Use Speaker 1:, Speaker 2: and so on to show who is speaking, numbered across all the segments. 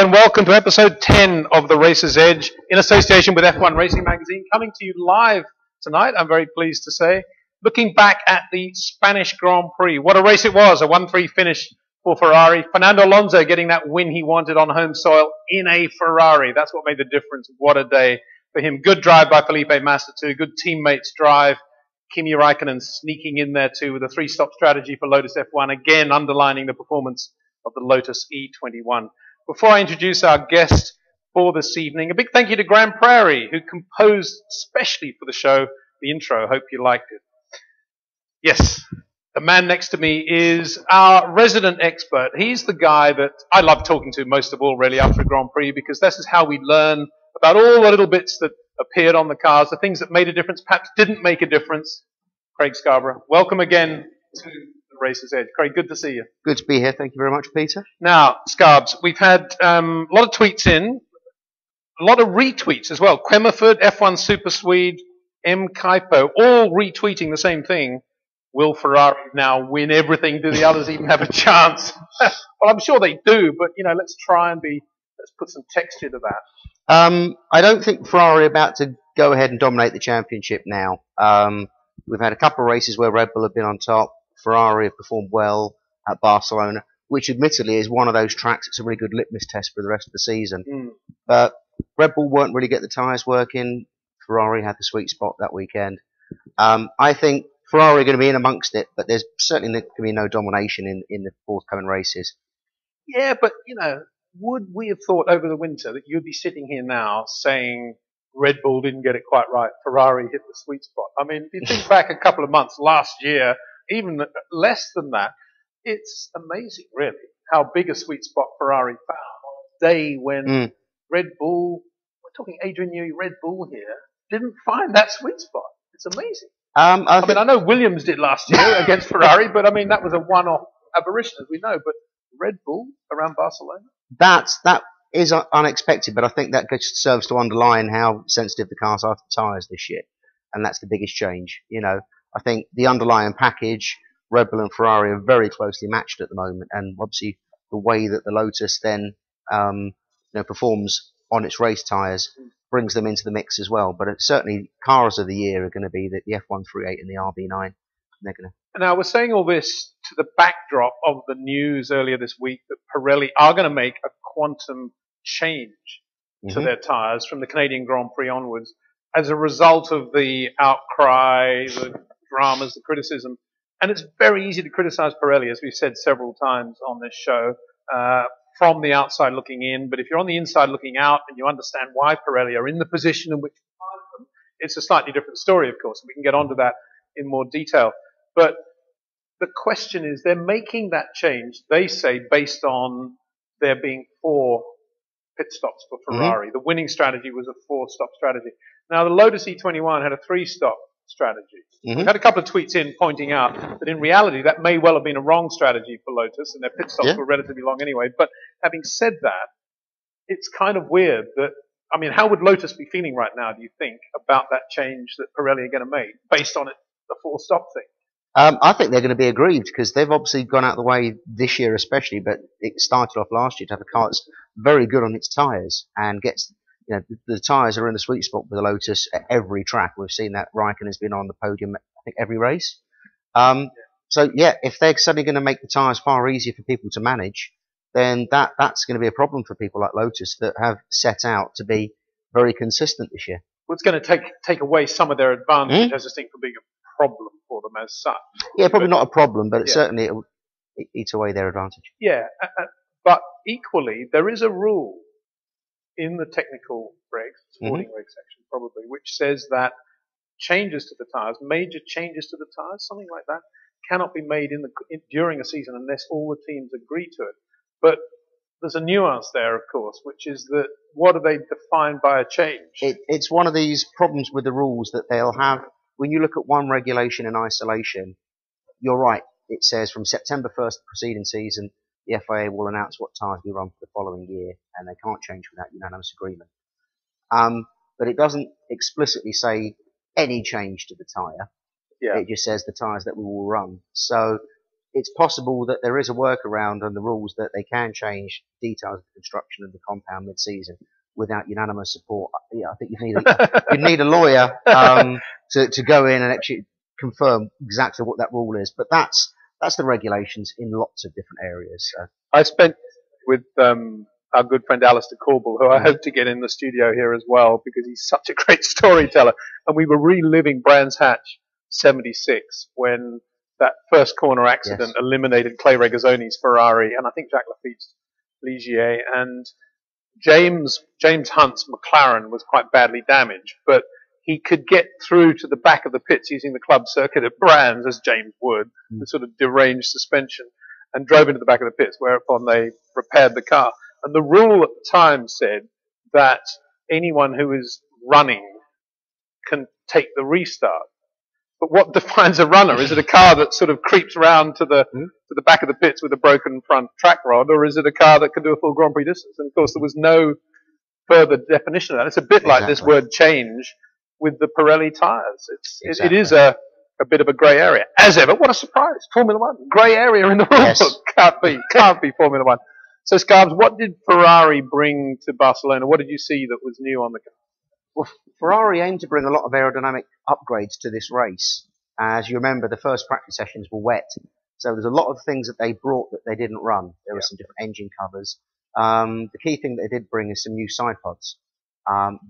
Speaker 1: and welcome to episode 10 of The Racer's Edge in association with F1 Racing Magazine, coming to you live tonight, I'm very pleased to say, looking back at the Spanish Grand Prix. What a race it was, a 1-3 finish for Ferrari. Fernando Alonso getting that win he wanted on home soil in a Ferrari. That's what made the difference. What a day for him. Good drive by Felipe Massa too, good teammates drive. Kimi Raikkonen sneaking in there too with a three-stop strategy for Lotus F1, again underlining the performance of the Lotus E21. Before I introduce our guest for this evening, a big thank you to Graham Prairie, who composed specially for the show the intro. Hope you liked it. Yes, the man next to me is our resident expert. He's the guy that I love talking to most of all, really, after a Grand Prix, because this is how we learn about all the little bits that appeared on the cars, the things that made a difference, perhaps didn't make a difference. Craig Scarborough, welcome again to The Racer's Edge. Craig, good to see you.
Speaker 2: Good to be here. Thank you very much, Peter.
Speaker 1: Now, Scarbs, we've had a lot of tweets in, a lot of retweets as well. Quemmerford, F1 Super Swede, M. Kaipo, all retweeting the same thing. Will Ferrari now win everything? Do the others even have a chance? Well, I'm sure they do, but, let's put some texture to that.
Speaker 2: I don't think Ferrari are about to go ahead and dominate the championship now. We've had a couple of races where Red Bull have been on top. Ferrari have performed well at Barcelona, which admittedly is one of those tracks that's a really good litmus test for the rest of the season. But Red Bull won't really get the tyres working. Ferrari had the sweet spot that weekend. I think Ferrari are going to be in amongst it, but there's certainly going to be no domination in the forthcoming races.
Speaker 1: Yeah, but, would we have thought over the winter that you'd be sitting here now saying Red Bull didn't get it quite right, Ferrari hit the sweet spot? I mean, if you think back a couple of months last year, even less than that, it's amazing, really, how big a sweet spot Ferrari found on a day when Red Bull, we're talking Adrian Newey, Red Bull here, didn't find that sweet spot. It's amazing. I know Williams did last year against Ferrari, but that was a one-off aberration, as we know. But Red Bull around Barcelona? That
Speaker 2: is unexpected, but I think that just serves to underline how sensitive the cars are to tyres this year. And that's the biggest change. I think the underlying package, Red Bull and Ferrari are very closely matched at the moment. And obviously the way that the Lotus then performs on its race tyres brings them into the mix as well. But certainly cars of the year are going to be the F138 and the RB9. They're going to.
Speaker 1: Now, we're saying all this to the backdrop of the news earlier this week that Pirelli are going to make a quantum change to their tyres from the Canadian Grand Prix onwards as a result of the outcry, the dramas, the criticism. And it's very easy to criticize Pirelli, as we've said several times on this show, from the outside looking in. But if you're on the inside looking out and you understand why Pirelli are in the position in which you find them, it's a slightly different story, of course. We can get onto that in more detail. But the question is, they're making that change, they say, based on there being 4 pit stops for Ferrari. The winning strategy was a 4-stop strategy. Now, the Lotus E21 had a 3-stop strategy. We've had a couple of tweets in pointing out that in reality that may well have been a wrong strategy for Lotus, and their pit stops were relatively long anyway. But having said that, it's kind of weird that, how would Lotus be feeling right now, do you think, about that change that Pirelli are going to make based on the 4-stop thing?
Speaker 2: I think they're going to be aggrieved because they've obviously gone out of the way this year especially, but it started off last year to have a car that's very good on its tyres and gets, the tyres are in the sweet spot with the Lotus at every track. We've seen that Raikkonen has been on the podium, I think, every race. So, if they're suddenly going to make the tyres far easier for people to manage, then that's going to be a problem for people like Lotus that have set out to be very consistent this year.
Speaker 1: Well, it's going to take away some of their advantage, as distinct from being a problem for them as such.
Speaker 2: Yeah, probably not a problem, but certainly it will eat away their advantage.
Speaker 1: Yeah, but equally, there is a rule in the technical regs, sporting reg section probably, which says that changes to the tyres, major changes to the tyres, something like that, cannot be made during a season unless all the teams agree to it. But there's a nuance there, of course, which is that what do they define by a change?
Speaker 2: It's one of these problems with the rules that they'll have. When you look at one regulation in isolation, you're right. It says from September 1st, the preceding season, the FIA will announce what tyres we run for the following year, and they can't change without unanimous agreement. But it doesn't explicitly say any change to the tyre. It just says the tyres that we will run. So it's possible that there is a workaround on the rules that they can change details of the construction of the compound mid-season without unanimous support. Yeah, I think you'd need a lawyer to go in and actually confirm exactly what that rule is. But that's the regulations in lots of different areas. So.
Speaker 1: I spent with our good friend Alistair Corbell, who I hope to get in the studio here as well, because he's such a great storyteller. And we were reliving Brands Hatch 76 when that first corner accident eliminated Clay Regazzoni's Ferrari, and I think Jacques Lafitte's Ligier, and James Hunt's McLaren was quite badly damaged, but he could get through to the back of the pits using the club circuit at Brands, as James would, with sort of deranged suspension, and drove into the back of the pits, whereupon they repaired the car. And the rule at the time said that anyone who is running can take the restart. But what defines a runner? Is it a car that sort of creeps around to the back of the pits with a broken front track rod, or is it a car that can do a full Grand Prix distance? And of course, there was no further definition of that. It's a bit like this word change with the Pirelli tyres. It is a bit of a grey area. As ever, what a surprise! Formula One, grey area in the rule book. Can't be Formula One. So, Scarbs, what did Ferrari bring to Barcelona? What did you see that was new on the car?
Speaker 2: Well, Ferrari aimed to bring a lot of aerodynamic upgrades to this race. As you remember, the first practice sessions were wet, so there's a lot of things that they brought that they didn't run. There were some different engine covers. The key thing that they did bring is some new side pods,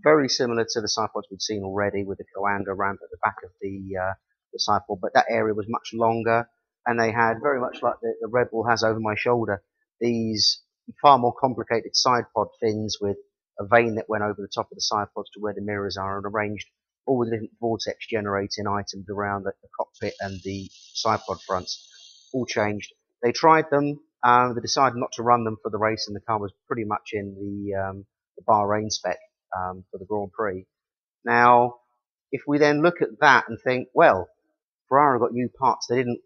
Speaker 2: very similar to the side pods we'd seen already with the Coanda ramp at the back of the side pod, but that area was much longer, and they had, very much like the Red Bull has over my shoulder, these far more complicated side pod fins with a vane that went over the top of the side pods to where the mirrors are, and arranged all the different vortex generating items around the cockpit and the side pod fronts, all changed. They tried them, they decided not to run them for the race, and the car was pretty much in the Bahrain spec for the Grand Prix. Now, if we then look at that and think, well, Ferrari got new parts, they didn't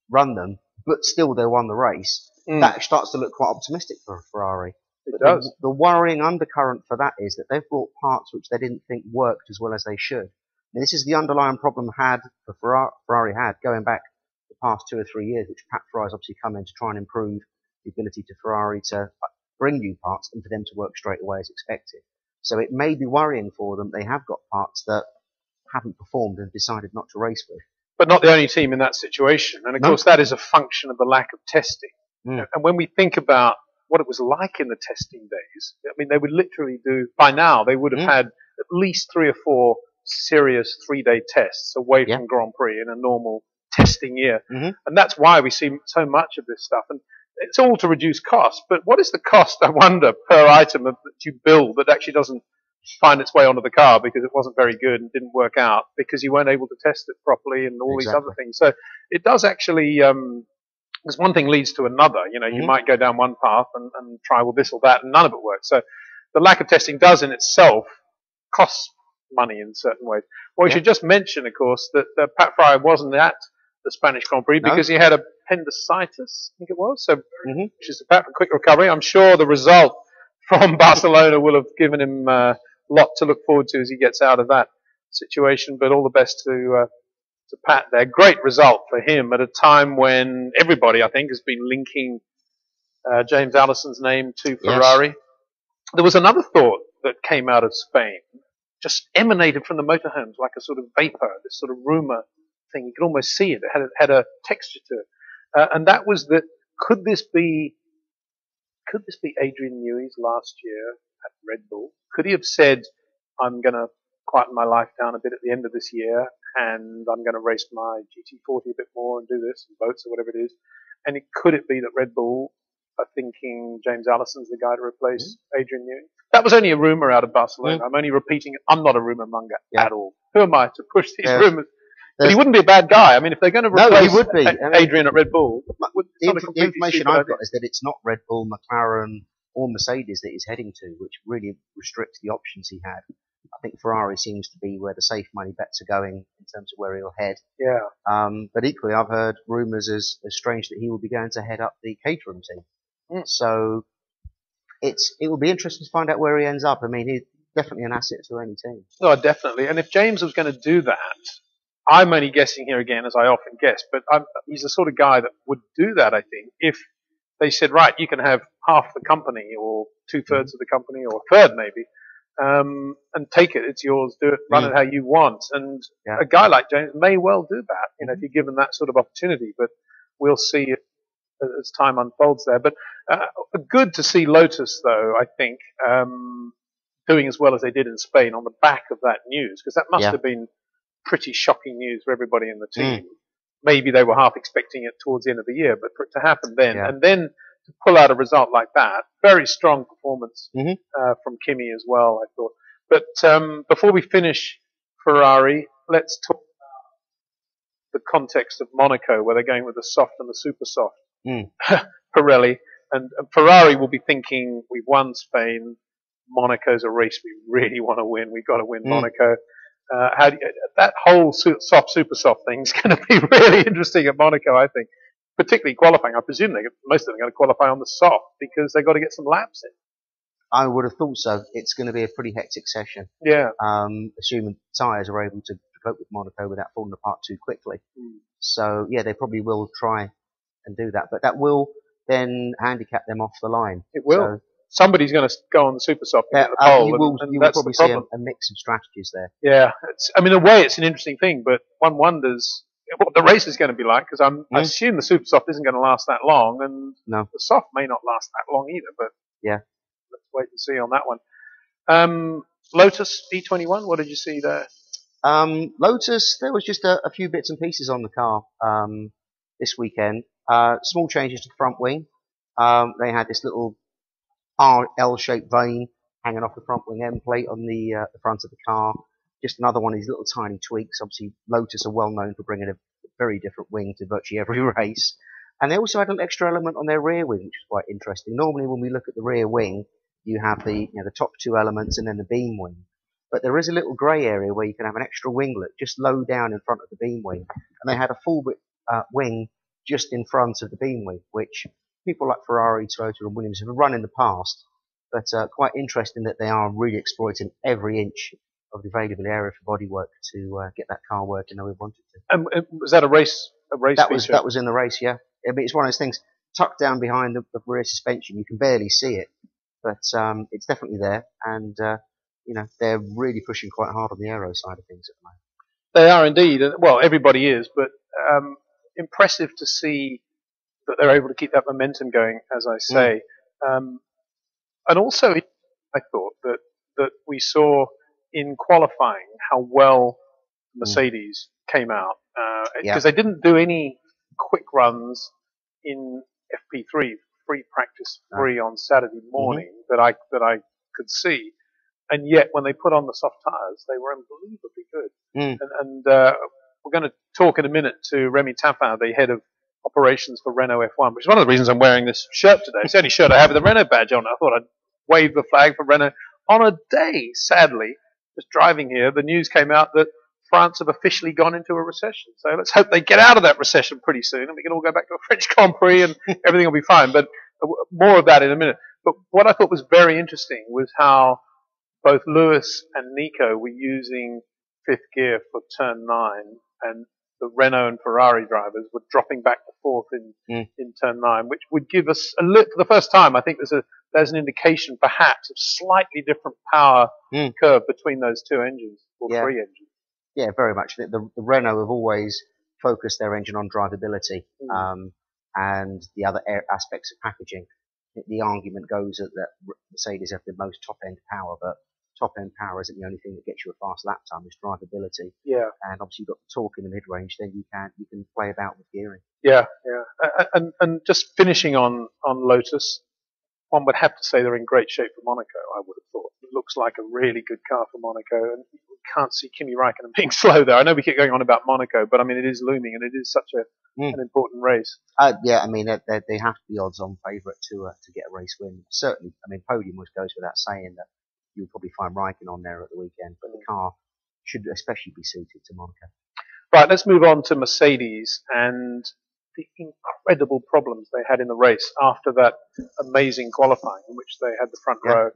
Speaker 2: run them, but still they won the race, that starts to look quite optimistic for Ferrari.
Speaker 1: It does.
Speaker 2: The worrying undercurrent for that is that they've brought parts which they didn't think worked as well as they should. And this is the underlying problem Ferrari had going back the past 2 or 3 years, which Pat Fry's obviously come in to try and improve the ability to Ferrari to bring new parts and for them to work straight away as expected. So it may be worrying for them. They have got parts that haven't performed and decided not to race with.
Speaker 1: But not the only team in that situation. And of course, that is a function of the lack of testing. And when we think about what it was like in the testing days, I mean, they would literally do, by now, they would have had at least 3 or 4 serious 3-day tests away from Grand Prix in a normal testing year. And that's why we see so much of this stuff. And it's all to reduce costs. But what is the cost, I wonder, per item that you build that actually doesn't find its way onto the car because it wasn't very good and didn't work out because you weren't able to test it properly and all these other things. So it does actually, because one thing leads to another. You know, you might go down one path and try, well, this or that, and none of it works. So the lack of testing does in itself cost money in certain ways. Well, we should just mention, of course, that Pat Fry wasn't at the Spanish Grand Prix because he had appendicitis, I think it was. So, which is a quick recovery. I'm sure the result from Barcelona will have given him a lot to look forward to as he gets out of that situation. But all the best to Pat there. Great result for him at a time when everybody, I think, has been linking James Allison's name to Ferrari. There was another thought that came out of Spain, just emanated from the motorhomes like a sort of vapor, this sort of rumor thing. You could almost see it. It had a texture to it. And that was that, could this be Adrian Newey's last year at Red Bull? Could he have said, I'm going to quieten my life down a bit at the end of this year, and I'm going to race my GT40 a bit more and do this, and boats or whatever it is. And could it be that Red Bull are thinking James Allison's the guy to replace Adrian Newey? That was only a rumour out of Barcelona. I'm only repeating it. I'm not a rumour monger at all. Who am I to push these rumours? But he wouldn't be a bad guy. I mean, if they're going to replace Adrian at Red Bull,
Speaker 2: the information I've got is that it's not Red Bull, McLaren, or Mercedes that he's heading to, which really restricts the options he had. I think Ferrari seems to be where the safe money bets are going in terms of where he'll head. But equally, I've heard rumours as strange that he will be going to head up the Caterham team. So it will be interesting to find out where he ends up. I mean, he's definitely an asset to any team.
Speaker 1: Oh, definitely. And if James was going to do that, I'm only guessing here again, as I often guess, but he's the sort of guy that would do that, I think, if they said, right, you can have half the company or 2/3 of the company or a third maybe, and take it, it's yours, do it, run it how you want. And a guy like James may well do that, if you're given that sort of opportunity, but we'll see it as time unfolds there. But good to see Lotus, though, I think, doing as well as they did in Spain on the back of that news, because that must have been pretty shocking news for everybody in the team. Maybe they were half expecting it towards the end of the year, but for it to happen then, and then to pull out a result like that, very strong performance from Kimi as well, I thought. But before we finish Ferrari, let's talk about the context of Monaco, where they're going with the soft and the super soft. Pirelli and Ferrari will be thinking, we've won Spain, Monaco's a race we really want to win, we've got to win Monaco. That whole soft, super soft thing is going to be really interesting at Monaco, I think. Particularly qualifying. I presume most of them are going to qualify on the soft because they've got to get some laps in.
Speaker 2: I would have thought so. It's going to be a pretty hectic session.
Speaker 1: Yeah.
Speaker 2: Assuming tyres are able to cope with Monaco without falling apart too quickly. So, yeah, they probably will try and do that. But that will then handicap them off the line.
Speaker 1: It will. So, somebody's going to go on the super soft and get the pole.
Speaker 2: You will probably see a mix of strategies there.
Speaker 1: Yeah. In a way, it's an interesting thing, but one wonders what the race is going to be like, because I assume the super soft isn't going to last that long, and the soft may not last that long either, but let's wait and see on that one. Lotus E21, what did you see there?
Speaker 2: Lotus, there was just a few bits and pieces on the car this weekend. Small changes to the front wing. They had this little L-shaped vane hanging off the front wing end plate on the front of the car. Just another one of these little tiny tweaks. Obviously, Lotus are well known for bringing a very different wing to virtually every race. And they also had an extra element on their rear wing, which is quite interesting. Normally, when we look at the rear wing, you have the top two elements and then the beam wing. But there is a little grey area where you can have an extra winglet just low down in front of the beam wing. And they had a full wing just in front of the beam wing, which people like Ferrari, Toyota and Williams have run in the past. But quite interesting that they are really exploiting every inch of the available area for bodywork to get that car working how we want it to.
Speaker 1: And was that a race feature?
Speaker 2: That was in the race, yeah. I mean, it's one of those things tucked down behind the rear suspension. You can barely see it, but it's definitely there. And they're really pushing quite hard on the aero side of things at the moment.
Speaker 1: They are indeed. Well, everybody is, but impressive to see that they're able to keep that momentum going, as I say. And also, I thought that we saw in qualifying how well Mercedes came out, because they didn't do any quick runs in FP3, free practice free on Saturday morning that I could see, and yet when they put on the soft tyres, they were unbelievably good. And we're going to talk in a minute to Remy Taffin, the head of operations for Renault F1, which is one of the reasons I'm wearing this shirt today. It's the only shirt I have with a Renault badge on. I thought I'd wave the flag for Renault on a day, sadly. Just driving here, the news came out that France have officially gone into a recession. So let's hope they get out of that recession pretty soon and we can all go back to a French Grand Prix and everything will be fine. But more of that in a minute. But what I thought was very interesting was how both Lewis and Nico were using fifth gear for turn 9, and the Renault and Ferrari drivers were dropping back to fourth in turn 9, which would give us a look for the first time. I think there's an indication perhaps of slightly different power curve between those two engines, or three engines.
Speaker 2: Yeah, very much. The Renault have always focused their engine on drivability and the other aspects of packaging. The argument goes that Mercedes have the most top-end power, but top-end power isn't the only thing that gets you a fast lap time. It's drivability.
Speaker 1: Yeah.
Speaker 2: And obviously you've got the torque in the mid-range, then you can play about with gearing.
Speaker 1: Yeah. And just finishing on Lotus, one would have to say they're in great shape for Monaco, I would have thought. It looks like a really good car for Monaco, and we can't see Kimi Räikkönen being slow there. I know we keep going on about Monaco, but I mean, it is looming, and it is such an important race.
Speaker 2: Yeah, I mean, they have to be odds-on favourite to get a race win. Certainly, I mean, podium goes without saying that you'll probably find Räikkönen on there at the weekend, but the car should especially be suited to Monaco.
Speaker 1: Right, let's move on to Mercedes and the incredible problems they had in the race after that amazing qualifying in which they had the front row.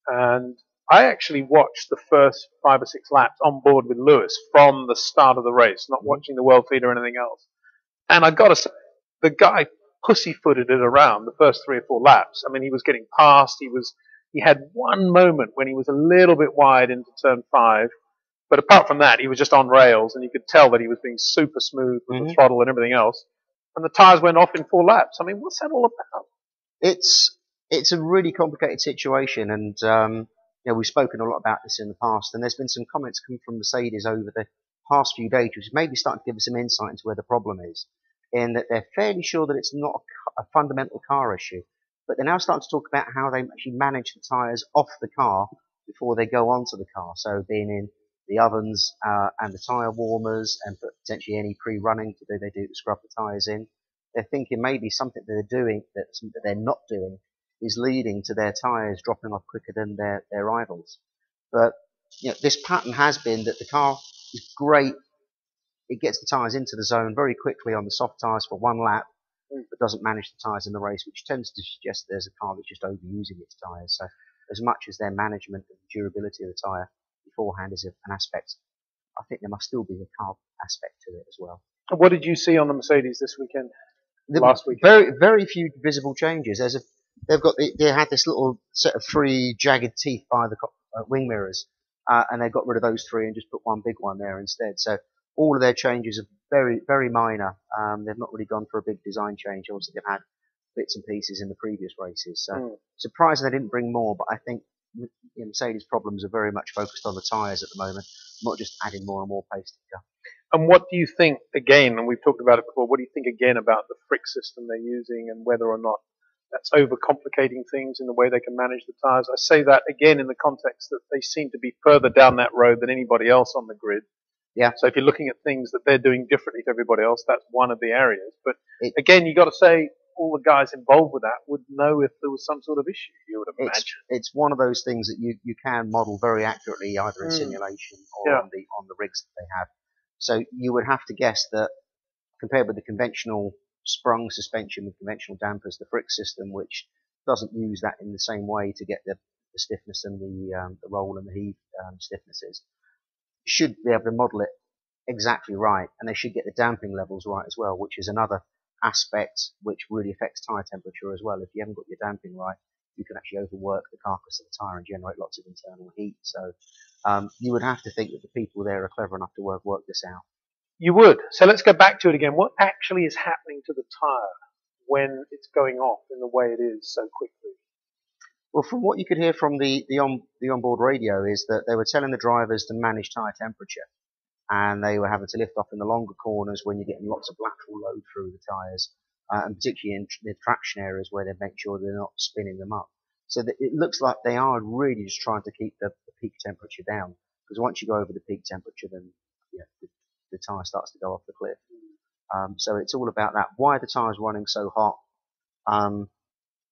Speaker 1: And I actually watched the first 5 or 6 laps on board with Lewis from the start of the race, not watching the world feed or anything else. And I got to say, the guy pussyfooted it around the first 3 or 4 laps. I mean, he was getting past. He had one moment when he was a little bit wide into turn 5. But apart from that, he was just on rails, and you could tell that he was being super smooth with the throttle and everything else. And the tyres went off in 4 laps. I mean, what's that all about?
Speaker 2: It's a really complicated situation, and we've spoken a lot about this in the past. And there's been some comments come from Mercedes over the past few days, which is maybe starting to give us some insight into where the problem is. In that they're fairly sure that it's not a fundamental car issue, but they're now starting to talk about how they actually manage the tyres off the car before they go onto the car. So being in the ovens and the tyre warmers, and potentially any pre-running they do to scrub the tyres in. They're thinking maybe something that they're doing that they're not doing is leading to their tyres dropping off quicker than their rivals. But this pattern has been that the car is great. It gets the tyres into the zone very quickly on the soft tyres for 1 lap, but doesn't manage the tyres in the race, which tends to suggest there's a car that's just overusing its tyres. So as much as their management and durability of the tyre beforehand is an aspect, I think there must still be a car aspect to it as well.
Speaker 1: What did you see on the Mercedes this weekend? Last weekend?
Speaker 2: Very, very few visible changes. They had this little set of 3 jagged teeth by the wing mirrors, and they got rid of those 3 and just put one big one there instead. So all of their changes are very, very minor. They've not really gone for a big design change. Obviously, they've had bits and pieces in the previous races. So surprised they didn't bring more, but I think Mercedes' problems are very much focused on the tyres at the moment, not just adding more and more pace to the car.
Speaker 1: And what do you think, again, and we've talked about it before, what do you think again about the Prix system they're using and whether or not that's overcomplicating things in the way they can manage the tyres? I say that again in the context that they seem to be further down that road than anybody else on the grid.
Speaker 2: Yeah.
Speaker 1: So if you're looking at things that they're doing differently to everybody else, that's one of the areas. But again, you've got to say all the guys involved with that would know if there was some sort of issue, you would imagine.
Speaker 2: It's one of those things that you can model very accurately either in simulation or on the rigs that they have. So you would have to guess that compared with the conventional sprung suspension with conventional dampers, the Prix system, which doesn't use that in the same way to get the stiffness and the roll and the heave stiffnesses, should be able to model it exactly right, and they should get the damping levels right as well, which is another aspect which really affects tyre temperature as well. If you haven't got your damping right, you can actually overwork the carcass of the tyre and generate lots of internal heat. So you would have to think that the people there are clever enough to work this out.
Speaker 1: You would. So let's go back to it again. What actually is happening to the tyre when it's going off in the way it is so quickly?
Speaker 2: Well, from what you could hear from the onboard radio is that they were telling the drivers to manage tyre temperature, and they were having to lift off in the longer corners when you're getting lots of lateral load through the tyres, and particularly in the traction areas where they make sure they're not spinning them up. So that it looks like they are really just trying to keep the peak temperature down, because once you go over the peak temperature, then the tyre starts to go off the cliff. So it's all about that. Why the tyre's running so hot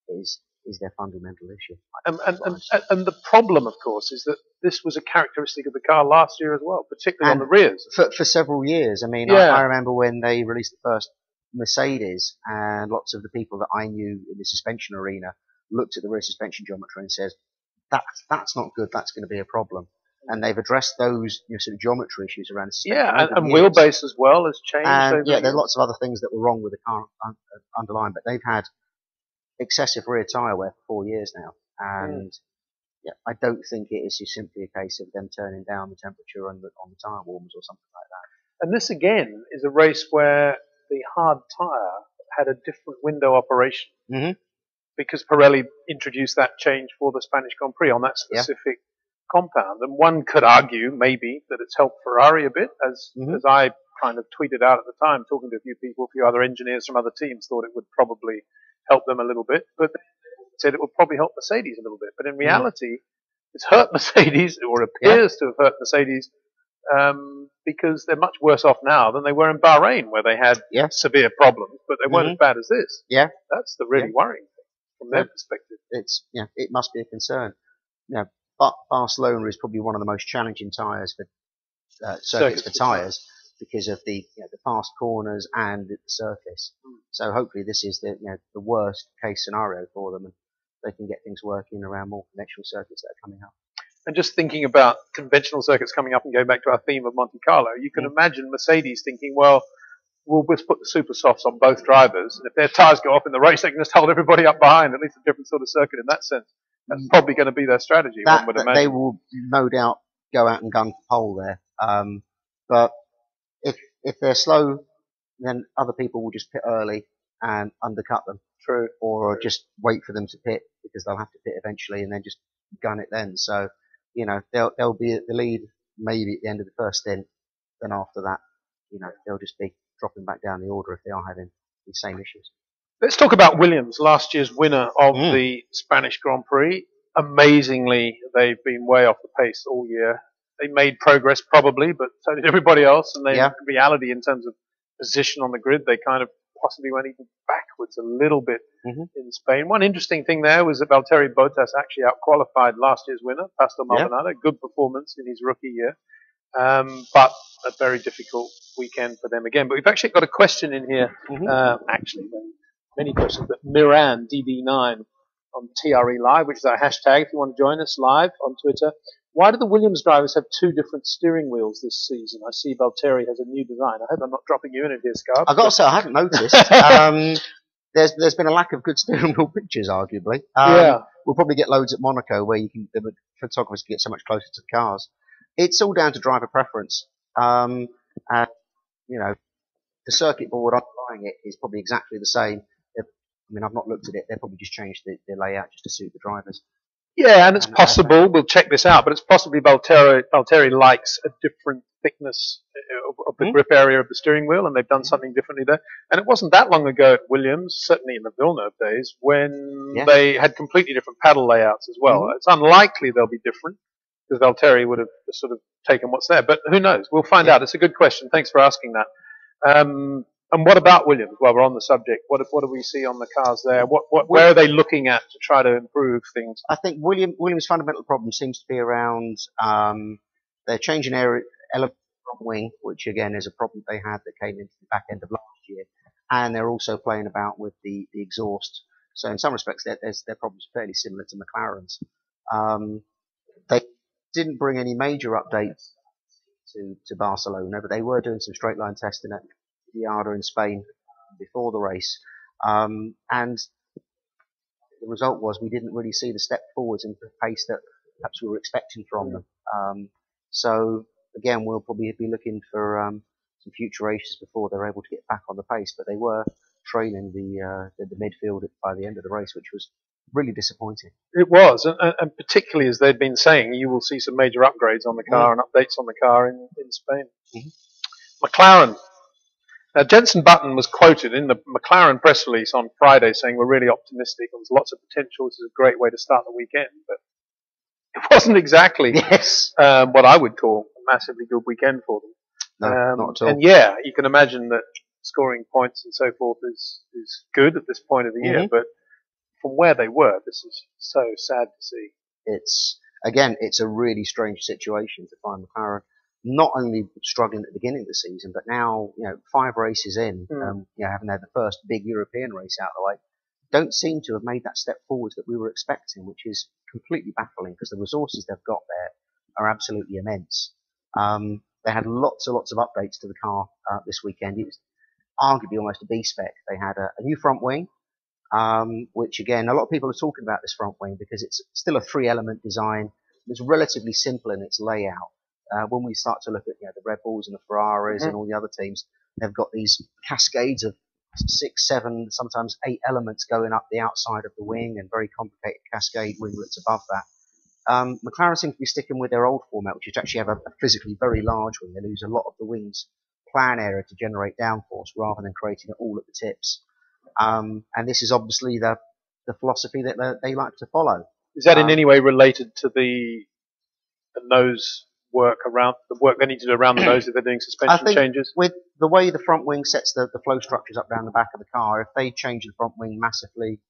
Speaker 2: is their fundamental issue.
Speaker 1: And the problem, of course, is that this was a characteristic of the car last year as well, particularly on the rears.
Speaker 2: For several years. I mean, I remember when they released the first Mercedes, and lots of the people that I knew in the suspension arena looked at the rear suspension geometry and says, that's not good, that's going to be a problem. And they've addressed those sort of geometry issues around the suspension.
Speaker 1: Yeah, and wheelbase as well has changed.
Speaker 2: And there are lots of other things that were wrong with the car underlying, but they've had excessive rear tyre wear for 4 years now, and I don't think it is just simply a case of them turning down the temperature on the tyre warmers or something like that.
Speaker 1: And this again is a race where the hard tyre had a different window operation because Pirelli introduced that change for the Spanish Grand Prix on that specific compound, and one could argue maybe that it's helped Ferrari a bit, as I kind of tweeted out at the time, talking to a few people, a few other engineers from other teams thought it would probably help them a little bit, but they said it would probably help Mercedes a little bit. But in reality, it's hurt Mercedes, or appears to have hurt Mercedes, because they're much worse off now than they were in Bahrain, where they had severe problems, but they weren't as bad as this.
Speaker 2: Yeah,
Speaker 1: that's the really worrying thing from their perspective.
Speaker 2: It must be a concern. Barcelona is probably one of the most challenging tyres for circuits for tyres, because of the fast corners and the surface. So hopefully this is the worst case scenario for them, and they can get things working around more conventional circuits that are coming up.
Speaker 1: And just thinking about conventional circuits coming up and going back to our theme of Monte Carlo, you can imagine Mercedes thinking, well, we'll just put the super softs on both drivers, and if their tyres go off in the race, they can just hold everybody up behind. At least a different sort of circuit in that sense. That's probably going to be their strategy. One would imagine.
Speaker 2: They will no doubt go out and gun for pole there. But if they're slow, then other people will just pit early and undercut them.
Speaker 1: True.
Speaker 2: Or just wait for them to pit because they'll have to pit eventually, and then just gun it then. So, they'll be at the lead maybe at the end of the first stint. Then after that, they'll just be dropping back down the order if they are having the same issues.
Speaker 1: Let's talk about Williams, last year's winner of the Spanish Grand Prix. Amazingly, they've been way off the pace all year. They made progress probably, but so did everybody else. And in reality, in terms of position on the grid, they kind of possibly went even backwards a little bit in Spain. One interesting thing there was that Valtteri Bottas actually out-qualified last year's winner, Pastor Maldonado. Good performance in his rookie year. But a very difficult weekend for them again. But we've actually got a question in here, actually, many questions, but Miran, DD9, on TRE Live, which is our hashtag if you want to join us live on Twitter. Why do the Williams drivers have two different steering wheels this season? I see Valtteri has a new design. I hope I'm not dropping you in it here, Scarf.
Speaker 2: I've got to say, I hadn't noticed. There's been a lack of good steering wheel pictures, arguably. We'll probably get loads at Monaco where the photographers can get so much closer to the cars. It's all down to driver preference. And, the circuit board underlying it is probably exactly the same. I've not looked at it. They've probably just changed the layout just to suit the drivers.
Speaker 1: Yeah, and it's possible, we'll check this out, but it's possibly Valtteri likes a different thickness of the grip area of the steering wheel, and they've done something differently there. And it wasn't that long ago at Williams, certainly in the Villeneuve days, when they had completely different paddle layouts as well. It's unlikely they'll be different, because Valtteri would have sort of taken what's there. But who knows? We'll find out. It's a good question. Thanks for asking that. And what about Williams? While we're on the subject, what do we see on the cars there? Where are they looking at to try to improve things?
Speaker 2: I think Williams' fundamental problem seems to be around they're changing element front wing, which again is a problem they had that came into the back end of last year, and they're also playing about with the exhaust. So in some respects, their problems are fairly similar to McLaren's. They didn't bring any major updates to Barcelona, but they were doing some straight line testing at Yada in Spain before the race, and the result was we didn't really see the step forwards into the pace that perhaps we were expecting from them. So again, we'll probably be looking for some future races before they're able to get back on the pace, but they were trailing the midfield by the end of the race, which was really disappointing.
Speaker 1: It was, and particularly as they'd been saying, you will see some major upgrades on the car and updates on the car in Spain. McLaren. Now, Jenson Button was quoted in the McLaren press release on Friday saying we're really optimistic. There's lots of potential. This is a great way to start the weekend. But it wasn't exactly what I would call a massively good weekend for them.
Speaker 2: No, not at all.
Speaker 1: And you can imagine that scoring points and so forth is good at this point of the year. But from where they were, this is so sad to see.
Speaker 2: It's a really strange situation to find McLaren not only struggling at the beginning of the season, but now, 5 races in, having had the first big European race out of the way, don't seem to have made that step forward that we were expecting, which is completely baffling because the resources they've got there are absolutely immense. They had lots and lots of updates to the car this weekend. It was arguably almost a B-spec. They had a new front wing, which again, a lot of people are talking about this front wing because it's still a 3-element design. It's relatively simple in its layout. When we start to look at the Red Bulls and the Ferraris and all the other teams, they've got these cascades of 6, 7, sometimes 8 elements going up the outside of the wing and very complicated cascade winglets above that. McLaren seem to be sticking with their old format, which is to actually have a physically very large wing. They lose a lot of the wing's plan area to generate downforce rather than creating it all at the tips. And this is obviously the philosophy that they like to follow.
Speaker 1: Is that in any way related to the nose work around the work they need to do around the nose if they're doing suspension changes?
Speaker 2: With the way the front wing sets the flow structures up down the back of the car, if they change the front wing massively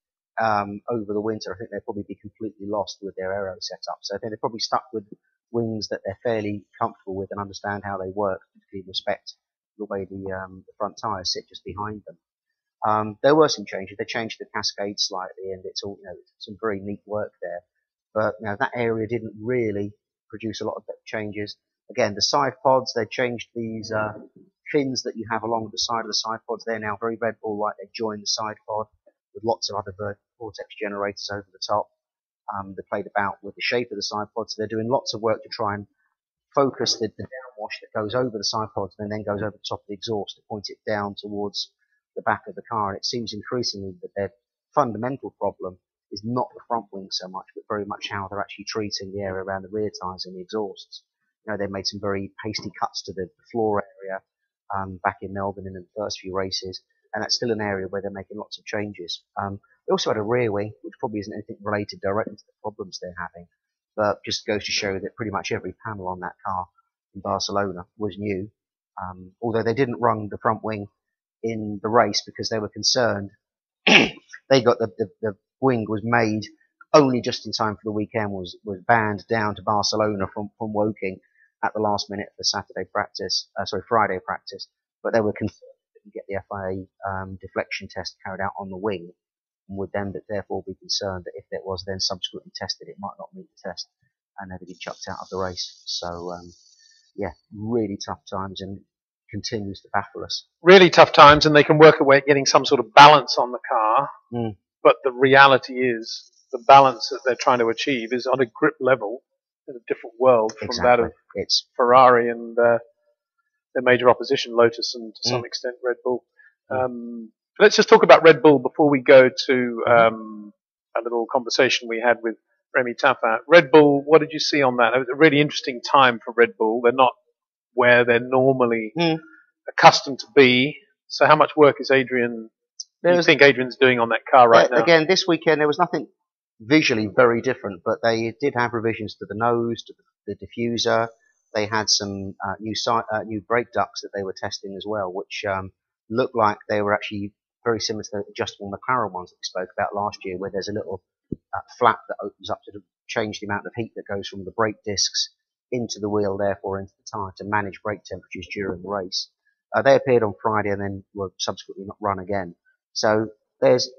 Speaker 2: over the winter, I think they'd probably be completely lost with their aero setup. So I think they're probably stuck with wings that they're fairly comfortable with and understand how they work, particularly respect the way the front tyres sit just behind them. There were some changes. They changed the cascade slightly, and it's all some very neat work there. But that area didn't really produce a lot of changes. Again, the side pods, they changed these fins that you have along the side of the side pods. They're now very Red Bull-like. They join the side pod with lots of other vortex generators over the top. They played about with the shape of the side pods. So they're doing lots of work to try and focus the downwash that goes over the side pods and then goes over the top of the exhaust to point it down towards the back of the car. And it seems increasingly that their fundamental problem is not the front wing so much, but very much how they're actually treating the area around the rear tyres and the exhausts. You know, they made some very hasty cuts to the floor area back in Melbourne in the first few races, and that's still an area where they're making lots of changes. They also had a rear wing, which probably isn't anything related directly to the problems they're having, but just goes to show that pretty much every panel on that car in Barcelona was new, although they didn't run the front wing in the race because they were concerned. They got the wing was made only just in time for the weekend, was banned down to Barcelona from Woking at the last minute for Friday practice, but they were concerned they didn't get the FIA deflection test carried out on the wing, and would then therefore be concerned that if it was then subsequently tested, it might not meet the test, and they'd be chucked out of the race. So, yeah, really tough times, and continues to baffle us.
Speaker 1: Really tough times, and they can work away at getting some sort of balance on the car, but the reality is the balance that they're trying to achieve is on a grip level in a different world from that of Ferrari and their major opposition, Lotus, and to some extent Red Bull. Let's just talk about Red Bull before we go to a little conversation we had with Remy Taffin. Red Bull, what did you see on that? It was a really interesting time for Red Bull. They're not where they're normally accustomed to be. So how much work is Adrian's doing on that car right now?
Speaker 2: Again, this weekend there was nothing visually very different, but they did have revisions to the nose, to the diffuser. They had some new brake ducts that they were testing as well, which looked like they were actually very similar to the adjustable McLaren ones that we spoke about last year, where there's a little flap that opens up to change the amount of heat that goes from the brake discs into the wheel, therefore into the tyre, to manage brake temperatures during the race. They appeared on Friday and then were subsequently not run again. So there's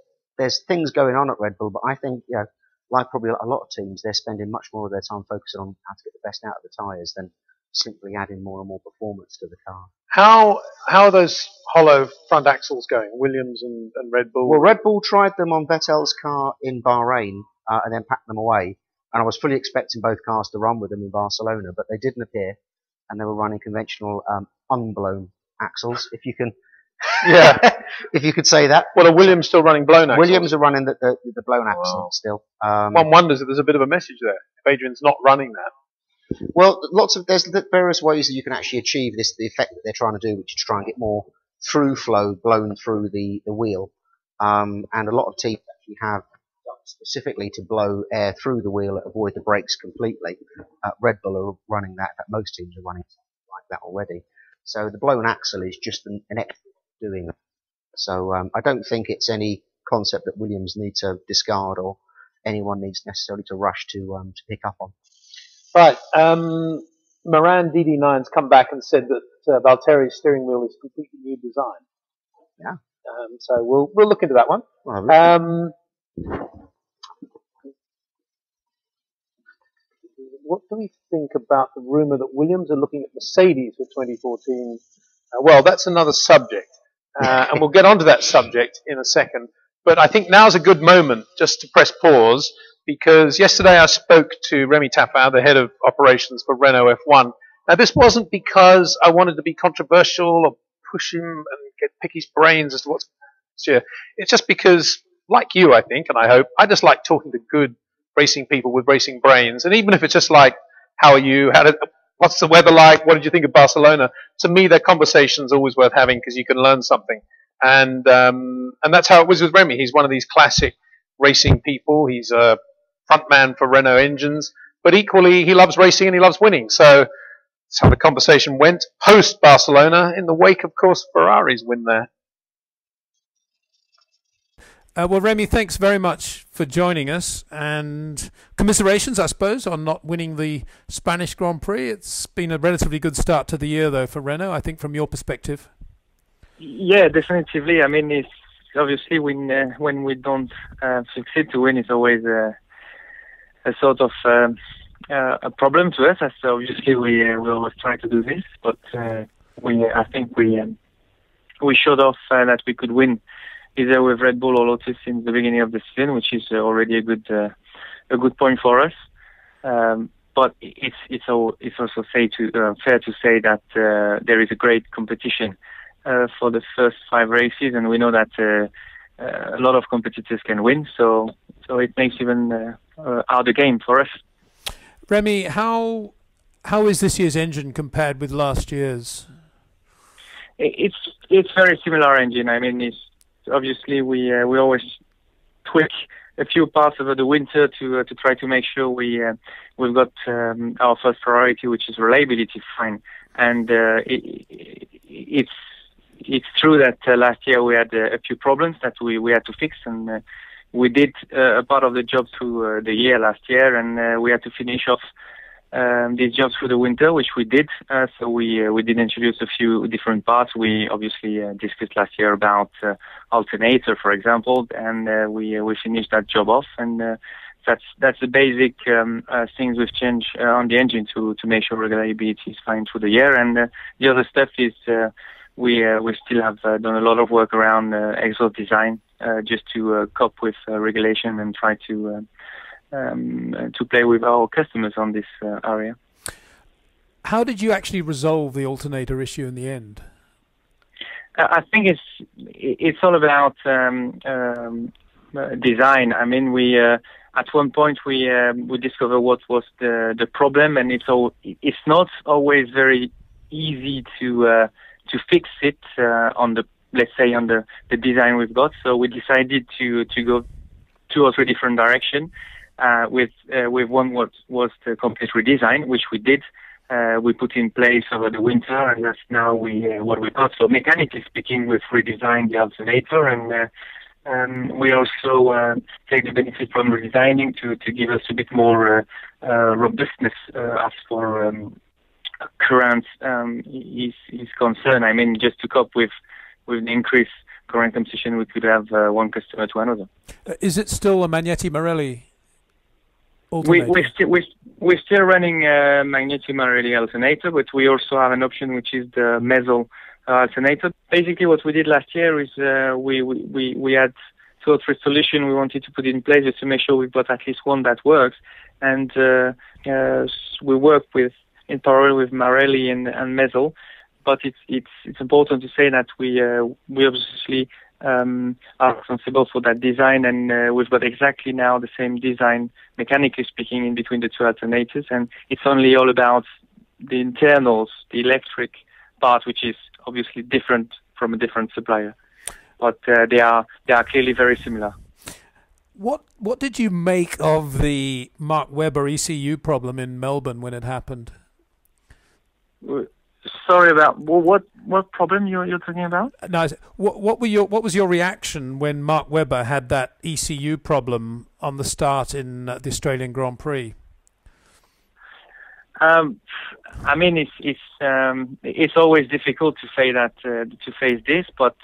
Speaker 2: things going on at Red Bull, but I think, you know, like probably a lot of teams, they're spending much more of their time focusing on how to get the best out of the tyres than simply adding more and more performance to the car.
Speaker 1: How are those hollow front axles going, Williams and Red Bull?
Speaker 2: Well, Red Bull tried them on Vettel's car in Bahrain and then packed them away. And I was fully expecting both cars to run with them in Barcelona, but they didn't appear, and they were running conventional unblown axles, if you can, if you could say that.
Speaker 1: Well, are Williams still running blown axles?
Speaker 2: Williams are running the blown axle still.
Speaker 1: One wonders if there's a bit of a message there, if Adrian's not running that.
Speaker 2: Well, there's various ways that you can actually achieve the effect that they're trying to do, which is try and get more through flow blown through the wheel. And a lot of teams actually have specifically to blow air through the wheel and avoid the brakes completely. Red Bull are running that. In fact, most teams are running something like that already. So the blown axle is just an extra doing it. So I don't think it's any concept that Williams need to discard or anyone needs necessarily to rush to pick up on.
Speaker 1: Right. Moran DD9's come back and said that Valtteri's steering wheel is a completely new design.
Speaker 2: Yeah.
Speaker 1: So we'll look into that one.
Speaker 2: Well,
Speaker 1: what do we think about the rumour that Williams are looking at Mercedes for 2014? Well, that's another subject, and we'll get onto that subject in a second. But I think now's a good moment just to press pause, because yesterday I spoke to Remy Taffin, the head of operations for Renault F1. Now, this wasn't because I wanted to be controversial or push him and pick his brains as to what's this year. It's just because, like you, I think, and I hope, I just like talking to good racing people with racing brains. And even if it's just like, how are you? What's the weather like? What did you think of Barcelona? To me, that conversation's always worth having because you can learn something. And that's how it was with Remy. He's one of these classic racing people. He's a frontman for Renault engines, but equally he loves racing and he loves winning. So that's how the conversation went post Barcelona, in the wake, of course, Ferrari's win there.
Speaker 3: Well, Remy, thanks very much for joining us, and commiserations, I suppose, on not winning the Spanish Grand Prix. It's been a relatively good start to the year, though, for Renault, I think, from your perspective.
Speaker 4: Yeah, definitively. I mean, it's obviously when we don't succeed to win, it's always a sort of a problem to us. As obviously we always try to do this, but I think we showed off that we could win either with Red Bull or Lotus since the beginning of the season, which is already a good point for us. But it's also fair to say that there is a great competition for the first 5 races, and we know that a lot of competitors can win. So it makes even harder game for us.
Speaker 3: Remy, how is this year's engine compared with last year's?
Speaker 4: It's very similar engine. I mean, it's obviously we always tweak a few parts over the winter to try to make sure we've got our first priority, which is reliability, fine. And it's true that last year we had a few problems that we had to fix, and we did a part of the job through the year last year, and we had to finish off these jobs through the winter, which we did. So we did introduce a few different parts. We obviously discussed last year about alternator, for example, and we finished that job off. And that's the basic things we've changed on the engine to make sure reliability is fine through the year. And the other stuff is we still have done a lot of work around exhaust design just to cope with regulation and try to play with our customers on this area.
Speaker 3: How did you actually resolve the alternator issue in the end?
Speaker 4: I think it's all about design. I mean, we at one point we discovered what was the problem, and it's not always very easy to fix it on the, let's say, on the design we've got. So we decided to go 2 or 3 different directions. With one was the complete redesign, which we did. We put in place over the winter, and that's now what we got. So mechanically speaking, we've redesigned the alternator, and we also take the benefit from redesigning to give us a bit more robustness as for current is concerned. I mean, just to cope with the increased current consumption, we could have one customer to another.
Speaker 3: Is it still a Magneti Marelli alternator?
Speaker 4: We're still running Magneti Marelli alternator, but we also have an option which is the Mesel alternator. Basically, what we did last year is we had 2 or 3 solutions we wanted to put in place just to make sure we've got at least one that works, and we work in parallel with Marelli and Mesel. But it's important to say that we obviously are responsible for that design, and we've got exactly now the same design, mechanically speaking, in between the 2 alternators, and it's only all about the internals, the electric part, which is obviously different from a different supplier. But they are clearly very similar.
Speaker 3: What did you make of the Mark Webber ECU problem in Melbourne when it happened?
Speaker 4: Sorry about what problem you're talking about?
Speaker 3: No, what was your reaction when Mark Webber had that ECU problem on the start in the Australian Grand Prix?
Speaker 4: I mean, it's always difficult to say that to face this, but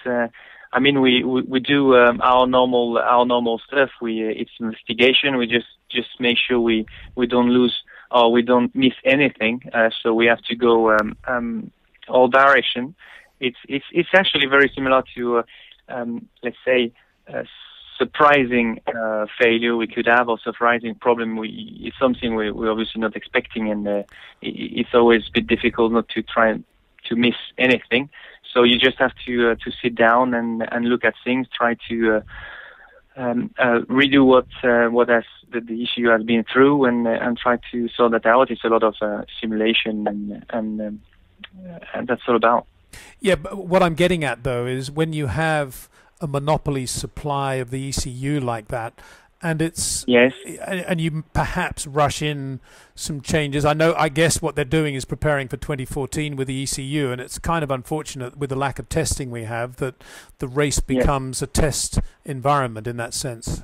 Speaker 4: I mean, we do our normal stuff. It's investigation. We just make sure we don't lose or we don't miss anything. So we have to go all direction. It's actually very similar to let's say surprising failure we could have, or surprising problem. It's something we're obviously not expecting, and it's always a bit difficult not to try to miss anything. So you just have to sit down and look at things, try to redo what has the issue has been through, and try to sort that out. It's a lot of simulation, and that's all about.
Speaker 3: Yeah, but what I'm getting at though is when you have a monopoly supply of the ECU like that, and it's
Speaker 4: yes,
Speaker 3: and you perhaps rush in some changes. I guess what they're doing is preparing for 2014 with the ECU, and it's kind of unfortunate with the lack of testing we have that the race becomes a test environment in that sense.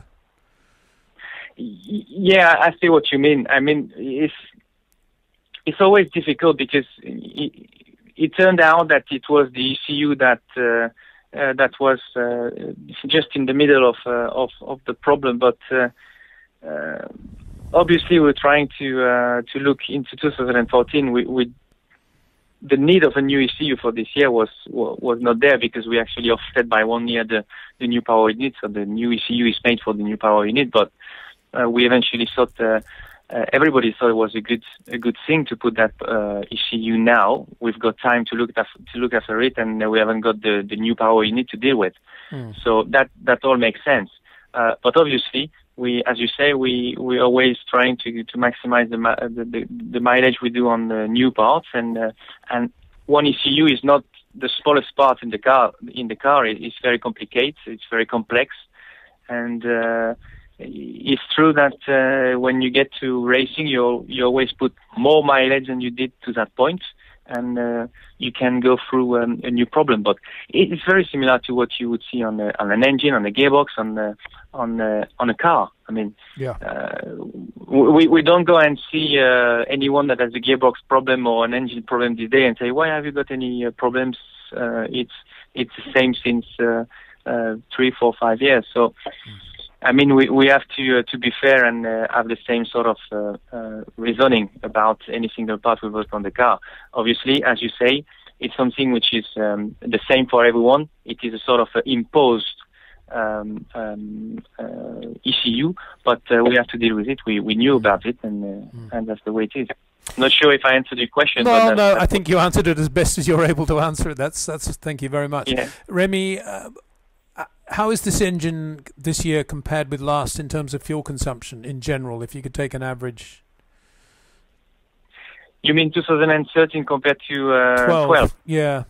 Speaker 4: Yeah, I see what you mean. I mean, it's always difficult because it turned out that it was the ECU that was just in the middle of the problem, but obviously we're trying to look into 2014. The need of a new ECU for this year was not there, because we actually offset by 1 year the new power unit. So the new ECU is made for the new power unit, but we eventually thought everybody thought it was a good thing to put that ECU now. We've got time to look after it, and we haven't got the new power unit to deal with. So that all makes sense. But obviously, as you say, we're always trying to maximize the mileage we do on the new parts, and one ECU is not the smallest part in the car. It's very complicated. It's very complex, and it's true that when you get to racing, you always put more mileage than you did to that point, and you can go through a new problem. But it's very similar to what you would see on an engine, on a gearbox, on a car. I mean, we don't go and see anyone that has a gearbox problem or an engine problem this day and say, "Why have you got any problems?" It's the same since 3, 4, 5 years. So, I mean, we have to be fair and have the same sort of reasoning about any single part we work on the car. Obviously, as you say, it's something which is the same for everyone. It is a sort of imposed ECU, but we have to deal with it. We knew about it, and that's the way it is. Not sure if I answered your question.
Speaker 3: No, I think you answered it as best as you're able to answer it. That's. Thank you very much,
Speaker 4: yeah.
Speaker 3: Remy. How is this engine this year compared with last in terms of fuel consumption in general? If you could take an average.
Speaker 4: You mean 2013 compared to 12?
Speaker 3: Yeah.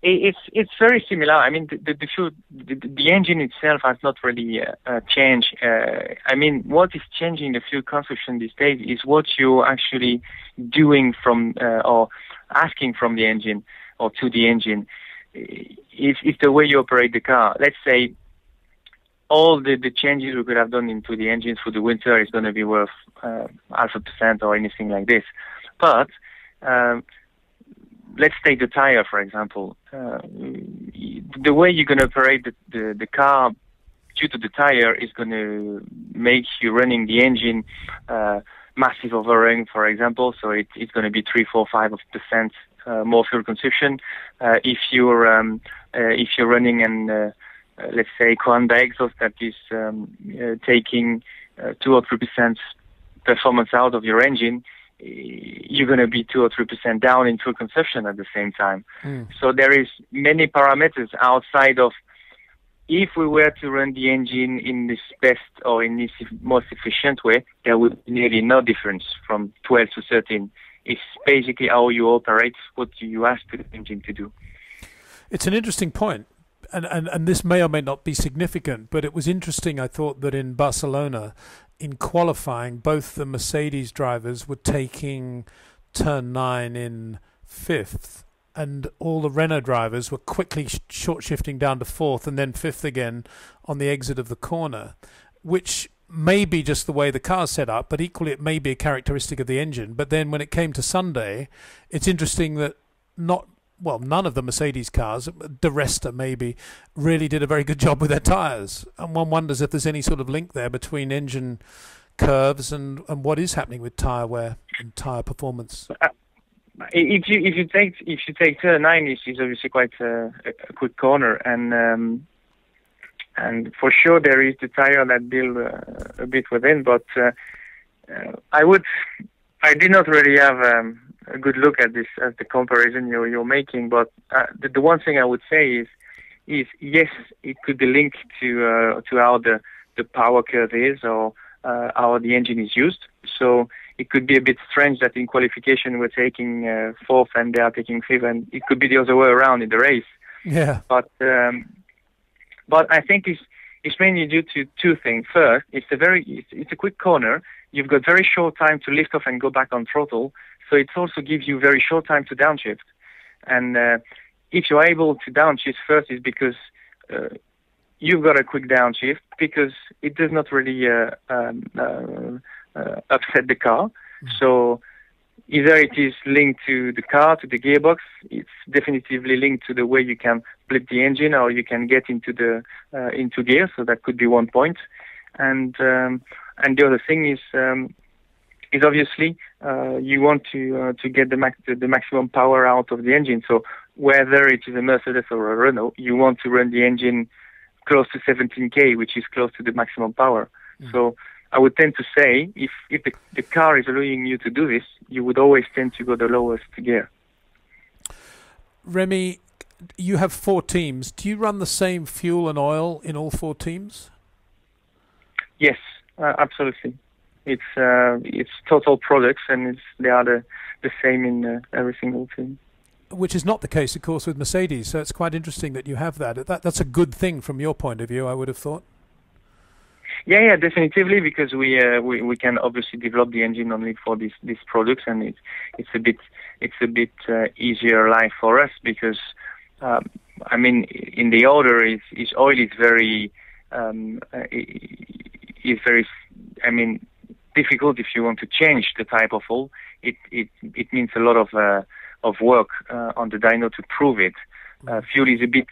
Speaker 4: It's very similar. I mean, the engine itself has not really changed. I mean, what is changing the fuel consumption these days is what you're actually doing from or asking from the engine or to the engine. It's the way you operate the car. Let's say all the changes we could have done into the engine for the winter is going to be worth 0.5% or anything like this. But let's take the tire, for example. The way you're going to operate the car due to the tire is going to make you running the engine massive overrun, for example. So it's going to be 3, 4, 5% more fuel consumption. If you're running an let's say Coanda exhaust that is taking 2 or 3% performance out of your engine, you're going to be 2 or 3% down in fuel consumption at the same time. So there is many parameters outside of if we were to run the engine in this best or in this most efficient way, there would be nearly no difference from 12 to 13. It's basically how you operate, what you ask the engine to do.
Speaker 3: It's an interesting point. And this may or may not be significant, but it was interesting, I thought, that in Barcelona, in qualifying, both the Mercedes drivers were taking turn 9 in 5th, and all the Renault drivers were quickly short shifting down to 4th and then 5th again on the exit of the corner, which may be just the way the car's set up, but equally it may be a characteristic of the engine. But then when it came to Sunday, it's interesting that none of the Mercedes cars, the Resta maybe, really did a very good job with their tyres. And one wonders if there's any sort of link there between engine curves and what is happening with tyre wear and tyre performance.
Speaker 4: If you take turn 9, it's obviously quite a quick corner, and for sure there is the tyre that deal a bit within. But I did not really have a good look at this as the comparison you're making. But the one thing I would say is yes, it could be linked to how the power curve is or how the engine is used. So it could be a bit strange that in qualification we're taking 4th and they are taking 5th, and it could be the other way around in the race.
Speaker 3: Yeah.
Speaker 4: But I think it's mainly due to two things. First, it's a quick corner. You've got very short time to lift off and go back on throttle. So it also gives you very short time to downshift. And if you're able to downshift first, is because you've got a quick downshift, because it does not really upset the car. So either it is linked to the car, to the gearbox, it's definitively linked to the way you can flip the engine or you can get into gear. So that could be one point. And And the other thing is obviously you want to get the maximum power out of the engine. So whether it is a Mercedes or a Renault, you want to run the engine close to 17k, which is close to the maximum power. So I would tend to say, if the car is allowing you to do this, you would always tend to go the lowest gear.
Speaker 3: Remy, you have 4 teams. Do you run the same fuel and oil in all 4 teams?
Speaker 4: Yes, absolutely. It's total products, and they are the same in every single team.
Speaker 3: Which is not the case, of course, with Mercedes. So it's quite interesting that you have that. That's a good thing from your point of view, I would have thought.
Speaker 4: Yeah, definitively, because we can obviously develop the engine only for these products, and it's a bit easier life for us because I mean, in the order is oil is very I mean, difficult if you want to change the type of oil. It means a lot of work on the dyno to prove it. Fuel is a bit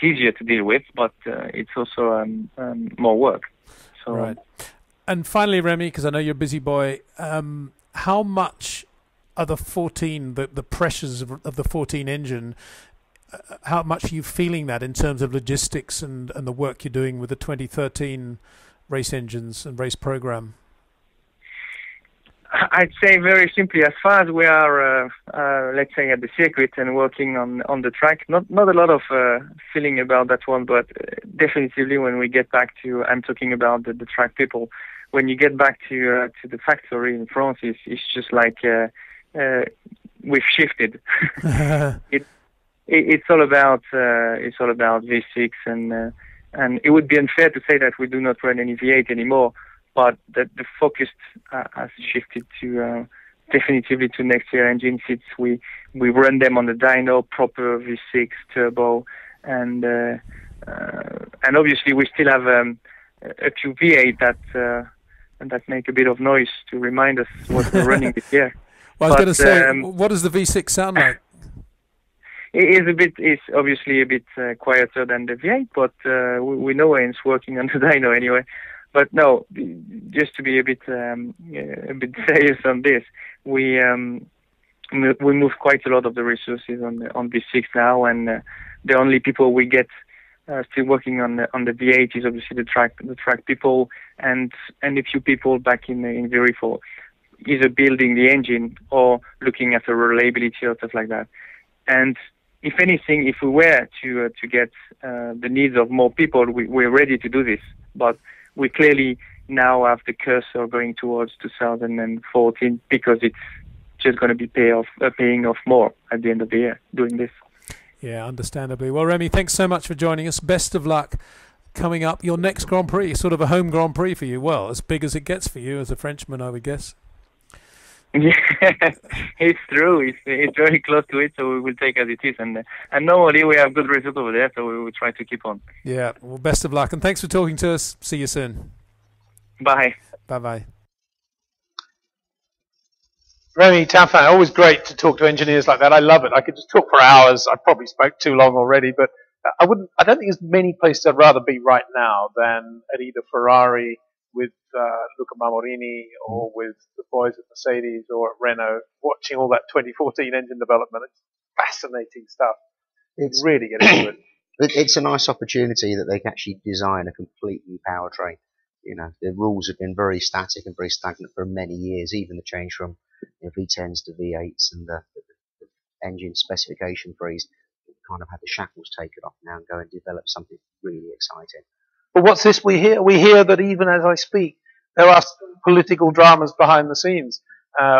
Speaker 4: easier to deal with, but it's also more work. So,
Speaker 3: right. And finally, Remy, because I know you're a busy boy, how much are the 14 the pressures of the 14 engine? How much are you feeling that in terms of logistics and the work you're doing with the 2013 race engines and race program?
Speaker 4: I'd say very simply, as far as we are, let's say, at the circuit and working on the track, not a lot of feeling about that one, but definitively when we get back to, I'm talking about the track people, when you get back to the factory in France, it's just like we've shifted. It's all about V6, and it would be unfair to say that we do not run any V8 anymore. But the focus has shifted to definitively to next year engine seats. We run them on the dyno, proper V6 turbo, and obviously we still have a few V8 that make a bit of noise to remind us what we're running this year.
Speaker 3: Well, I was going to say, what does the V6 sound like?
Speaker 4: It's obviously a bit quieter than the V8, but we know when it's working on the dyno anyway. But no, just to be a bit serious on this, we move quite a lot of the resources on V6 now, and the only people we get still working on the V8 is obviously the track people and a few people back in Viry for either building the engine or looking at the reliability or stuff like that. And if anything, if we were to get the needs of more people, we're ready to do this, but we clearly now have the cursor going towards 2014 because it's just going to be paying off more at the end of the year doing this.
Speaker 3: Yeah, understandably. Well, Remy, thanks so much for joining us. Best of luck coming up. Your next Grand Prix, sort of a home Grand Prix for you. Well, as big as it gets for you as a Frenchman, I would guess.
Speaker 4: Yeah, it's true. It's very close to it, so we will take as it is. And normally we have good results over there, so we will try to keep on.
Speaker 3: Yeah, well, best of luck. And thanks for talking to us. See you soon.
Speaker 4: Bye.
Speaker 3: Bye-bye.
Speaker 1: Remy Taffin, always great to talk to engineers like that. I love it. I could just talk for hours. I probably spoke too long already, but I don't think there's many places I'd rather be right now than at either Ferrari with Luca Marmorini or with the boys at Mercedes or at Renault, watching all that 2014 engine development. It's fascinating stuff. It's really get into it.
Speaker 2: It's a nice opportunity that they can actually design a complete new powertrain. You know, the rules have been very static and very stagnant for many years, even the change from V10s to V8s and the engine specification freeze. Kind of had the shackles taken off now and go and develop something really exciting.
Speaker 1: But what's this we hear? We hear that even as I speak, there are political dramas behind the scenes.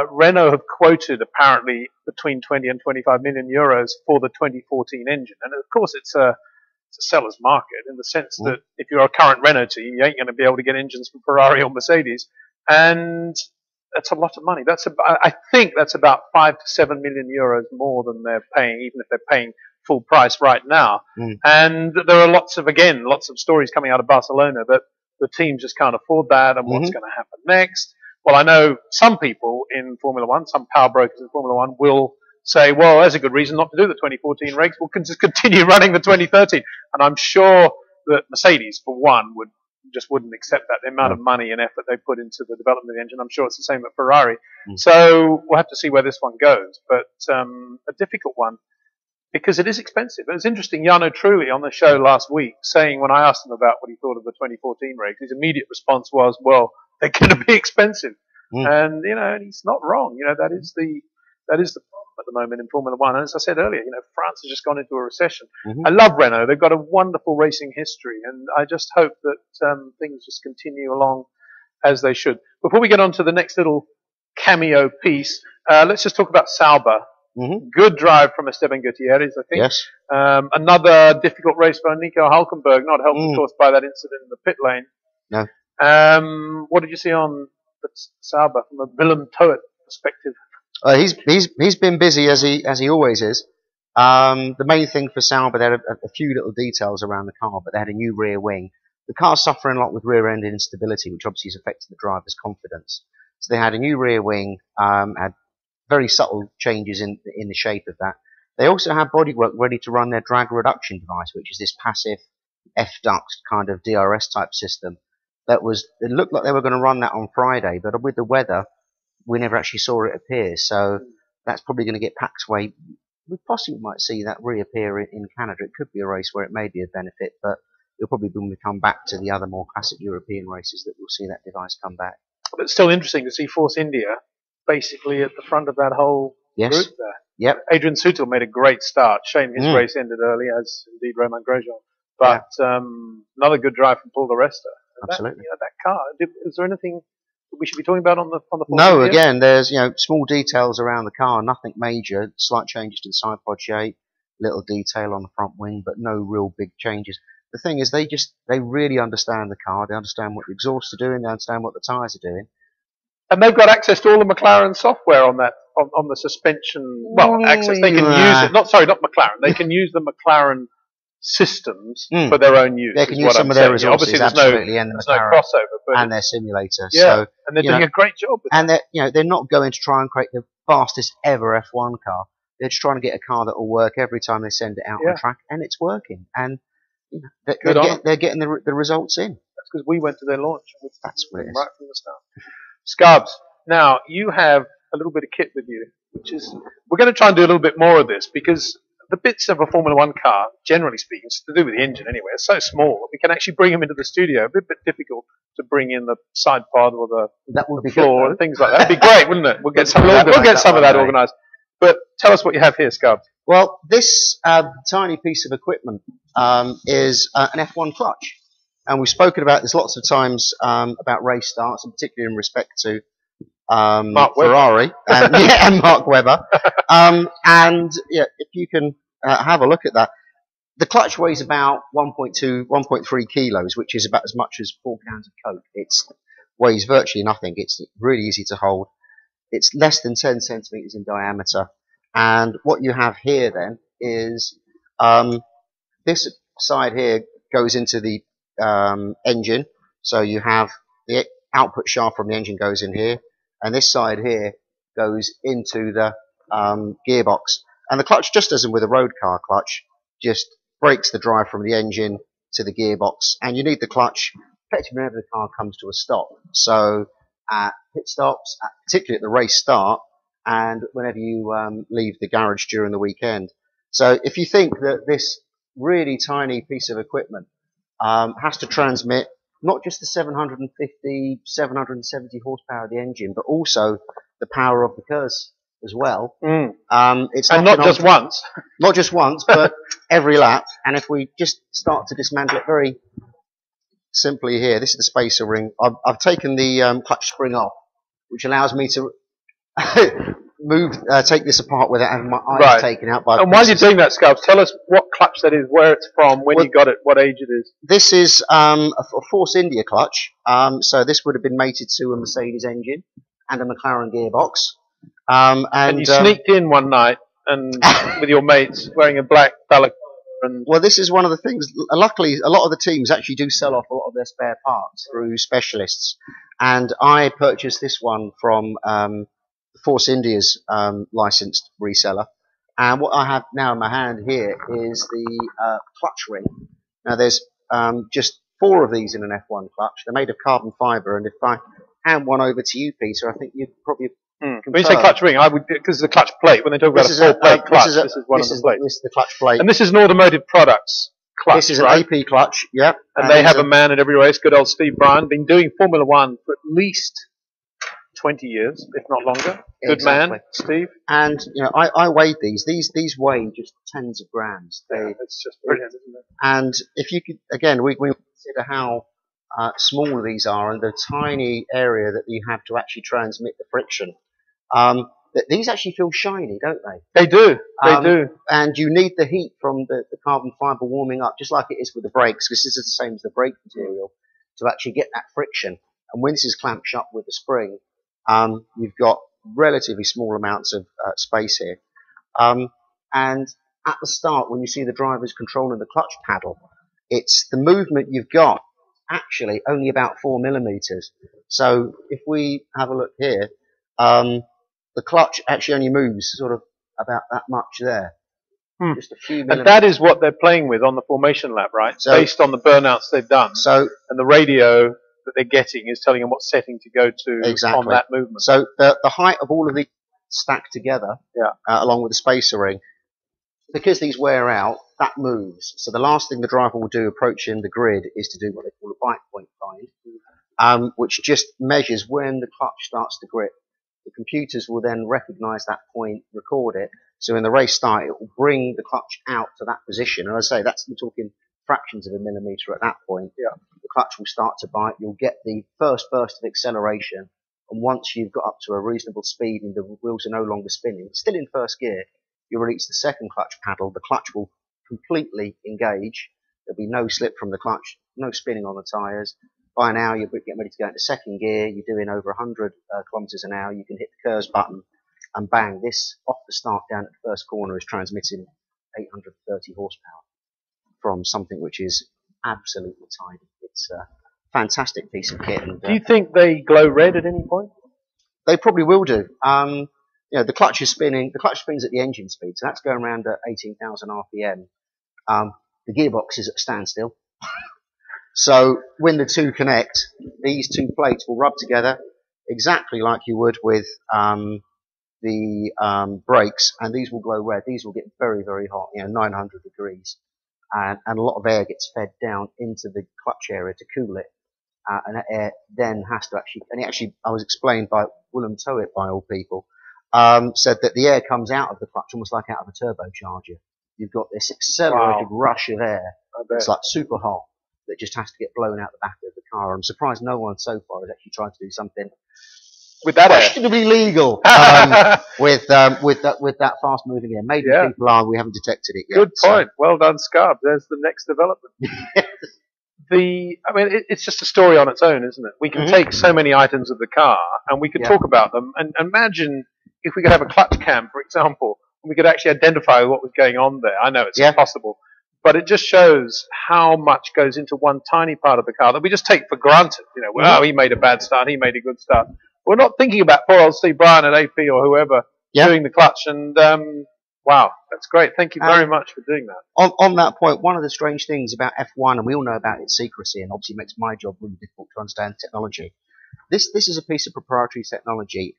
Speaker 1: Renault have quoted apparently between 20 and 25 million euros for the 2014 engine. And of course it's a seller's market in the sense that if you're a current Renault team, you ain't going to be able to get engines from Ferrari or Mercedes. And that's a lot of money. I think that's about 5 to 7 million euros more than they're paying, even if they're paying full price right now. And there are lots of stories coming out of Barcelona that the team just can't afford that and what's going to happen next. Well, I know some people in Formula One, some power brokers in Formula One will say, well, there's a good reason not to do the 2014 regs. We'll just continue running the 2013. And I'm sure that Mercedes, for one, would just wouldn't accept that. The amount of money and effort they put into the development of the engine, I'm sure it's the same at Ferrari. So we'll have to see where this one goes. But a difficult one because it is expensive. It was interesting, Jarno Trulli on the show last week saying when I asked him about what he thought of the 2014 regs, his immediate response was, well, they're going to be expensive. And, and he's not wrong. That is the problem at the moment in Formula One. And as I said earlier, France has just gone into a recession. I love Renault. They've got a wonderful racing history, and I just hope that things just continue along as they should. Before we get on to the next little cameo piece, let's just talk about Sauber. Good drive from Esteban Gutierrez, I think.
Speaker 2: Yes.
Speaker 1: Another difficult race for Nico Hülkenberg, not helped, of course, by that incident in the pit lane.
Speaker 2: No.
Speaker 1: What did you see on Sauber from a Willem Toet perspective?
Speaker 2: He's been busy as he always is. The main thing for Sauber, they had a few little details around the car, but they had a new rear wing. The car's suffering a lot with rear end instability, which obviously is affecting the driver's confidence. So they had a new rear wing, had very subtle changes in the shape of that. They also had bodywork ready to run their drag reduction device, which is this passive F-duct kind of DRS type system. It looked like they were going to run that on Friday, but with the weather, we never actually saw it appear. So that's probably going to get packed away. We possibly might see that reappear in Canada. It could be a race where it may be a benefit, but it'll probably be when we come back to the other more classic European races that we'll see that device come back.
Speaker 1: But it's still interesting to see Force India basically at the front of that whole group there.
Speaker 2: Yep.
Speaker 1: Adrian Sutil made a great start. Shame his race ended early, as indeed Romain Grosjean. But another good drive from Paul di Resta.
Speaker 2: Absolutely.
Speaker 1: That car. Is there anything we should be talking about on the Force
Speaker 2: No,
Speaker 1: India?
Speaker 2: again, there's small details around the car, nothing major, slight changes to the side pod shape, little detail on the front wing, but no real big changes. The thing is, they really understand the car, they understand what the exhausts are doing, they understand what the tyres are doing.
Speaker 1: And they've got access to all the McLaren software on that, on the suspension. Well, access. They can use it. Not McLaren. They can use the McLaren systems for their own use.
Speaker 2: They can use some of their resources,
Speaker 1: obviously,
Speaker 2: absolutely, and
Speaker 1: there's no crossover, but
Speaker 2: and their simulator.
Speaker 1: Yeah,
Speaker 2: so,
Speaker 1: and they're doing a great job.
Speaker 2: And they're not going to try and create the fastest ever F1 car. They're just trying to get a car that will work every time they send it out on track, and it's working. And they're getting the results in.
Speaker 1: That's because we went to their launch.
Speaker 2: That's what it is.
Speaker 1: Right from the start. Scarbs, now you have a little bit of kit with you, which is we're going to try and do a little bit more of this because the bits of a Formula One car, generally speaking, it's to do with the engine anyway, are so small that we can actually bring them into the studio. A bit difficult to bring in the side pod or the floor and things like that. That'd be great, wouldn't it? We'll get some of that organised. But tell us what you have here, Scarbs.
Speaker 2: Well, this tiny piece of equipment is an F1 clutch. And we've spoken about this lots of times about race starts, and particularly in respect to Ferrari and Mark Webber. If you can have a look at that, the clutch weighs about 1.3 kilos, which is about as much as 4 cans of Coke. It weighs virtually nothing. It's really easy to hold. It's less than 10 centimeters in diameter. And what you have here then is this side here goes into the engine. So you have the output shaft from the engine goes in here, and this side here goes into the gearbox. And the clutch, just as in with a road car clutch, just breaks the drive from the engine to the gearbox. And you need the clutch effectively whenever the car comes to a stop. So at pit stops, particularly at the race start, and whenever you leave the garage during the weekend. So if you think that this really tiny piece of equipment has to transmit not just the 750, 770 horsepower of the engine, but also the power of the KERS as well. It's
Speaker 1: not just once.
Speaker 2: Not just once, but every lap. And if we just start to dismantle it very simply here, this is the spacer ring. I've taken the clutch spring off, which allows me to take this apart without having my eyes taken out by.
Speaker 1: And while you're doing that, Scarbs, tell us what clutch that is, where it's from, when you got it, what age it is.
Speaker 2: This is a Force India clutch. So this would have been mated to a Mercedes engine and a McLaren gearbox. And
Speaker 1: you sneaked in one night and with your mates wearing a black balaclava.
Speaker 2: Well, this is one of the things. Luckily, a lot of the teams actually do sell off a lot of their spare parts through specialists. And I purchased this one from Force India's licensed reseller. And what I have now in my hand here is the clutch ring. Now there's just 4 of these in an F1 clutch. They're made of carbon fibre, and if I hand one over to you, Peter, I think you'd probably
Speaker 1: When you say clutch ring, I would, because the clutch plate, when they talk about a full-plate clutch, this is one of the plates.
Speaker 2: This is the clutch plate.
Speaker 1: And this is an Automotive Products clutch,
Speaker 2: This is an
Speaker 1: right?
Speaker 2: AP clutch, yeah.
Speaker 1: And they have a man at every race, good old Steve Bryan, been doing Formula One for at least 20 years, if not longer. Good man, Steve.
Speaker 2: And, you know, I weighed these. These weigh just tens of grams.
Speaker 1: It's just brilliant, isn't it?
Speaker 2: And if you could, again, we consider how small these are and the tiny area that you have to actually transmit the friction. These actually feel shiny, don't they?
Speaker 1: They do. They do.
Speaker 2: And you need the heat from the carbon fibre warming up, just like it is with the brakes, because this is the same as the brake material, to actually get that friction. And when this is clamped shut with the spring, you've got relatively small amounts of space here. And at the start, when you see the drivers controlling the clutch paddle, it's the movement you've got actually only about 4 millimeters. So if we have a look here, the clutch actually only moves sort of about that much there. Just a few millimeters.
Speaker 1: And that is what they're playing with on the formation lap, right?
Speaker 2: So,
Speaker 1: based on the burnouts they've done.
Speaker 2: So,
Speaker 1: and the radio that they're getting is telling them what setting to go to
Speaker 2: exactly.
Speaker 1: on that movement.
Speaker 2: So the height of all of these stacked together, along with the spacer ring, because these wear out, that moves. So the last thing the driver will do approaching the grid is to do what they call a bite point find, which just measures when the clutch starts to grip. The computers will then recognise that point, record it. So in the race start, it will bring the clutch out to that position. And as I say, we're talking fractions of a millimetre at that point. The clutch will start to bite. You'll get the first burst of acceleration. And once you've got up to a reasonable speed and the wheels are no longer spinning, still in first gear, you release the second clutch paddle. The clutch will completely engage. There'll be no slip from the clutch, no spinning on the tyres. By now, you're getting ready to go into second gear. You're doing over 100 kilometres an hour. You can hit the curves button and bang, this off the start down at the first corner is transmitting 830 horsepower from something which is absolutely tiny. It's a fantastic piece of kit. And,
Speaker 1: do you think they glow red at any point?
Speaker 2: They probably will do. You know, the clutch is spinning. The clutch spins at the engine speed, so that's going around at 18,000 RPM. The gearbox is at standstill. So when the two connect, these two plates will rub together exactly like you would with the brakes, and these will glow red. These will get very, very hot, 900 degrees, and a lot of air gets fed down into the clutch area to cool it, and that air then has to actually, I was explained by Willem Towett, by all people, said that the air comes out of the clutch almost like out of a turbocharger. You've got this accelerated rush of air. It's like super hot that just has to get blown out the back of the car. I'm surprised no one so far has actually tried to do something
Speaker 1: with that
Speaker 2: questionably legal with that fast moving air. Maybe people are. We haven't detected it yet.
Speaker 1: Good point. Well done, Scarb. There's the next development. It's just a story on its own, isn't it? We can take so many items of the car and we could talk about them. And imagine if we could have a clutch cam, for example, and we could actually identify what was going on there. I know it's impossible. But it just shows how much goes into one tiny part of the car that we just take for granted. Well, he made a bad start, he made a good start. We're not thinking about poor old Steve Bryan at AP or whoever doing the clutch. And wow, that's great. Thank you very much for doing that.
Speaker 2: On that point, one of the strange things about F1, and we all know about its secrecy, and obviously makes my job really difficult to understand technology. This is a piece of proprietary technology.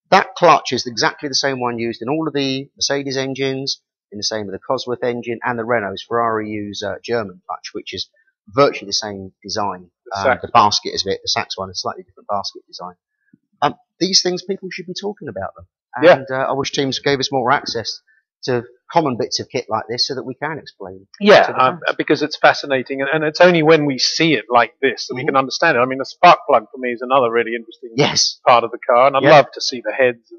Speaker 2: That clutch is exactly the same one used in all of the Mercedes engines, in the same with the Cosworth engine, and the Renault's. Ferrari use German clutch, which is virtually the same design. The basket is a bit, the Sachs one is slightly different basket design. These things, people should be talking about them. And I wish teams gave us more access to common bits of kit like this so that we can explain.
Speaker 1: Because it's fascinating, and it's only when we see it like this that we can understand it. I mean, the spark plug for me is another really interesting part of the car, and I'd love to see the heads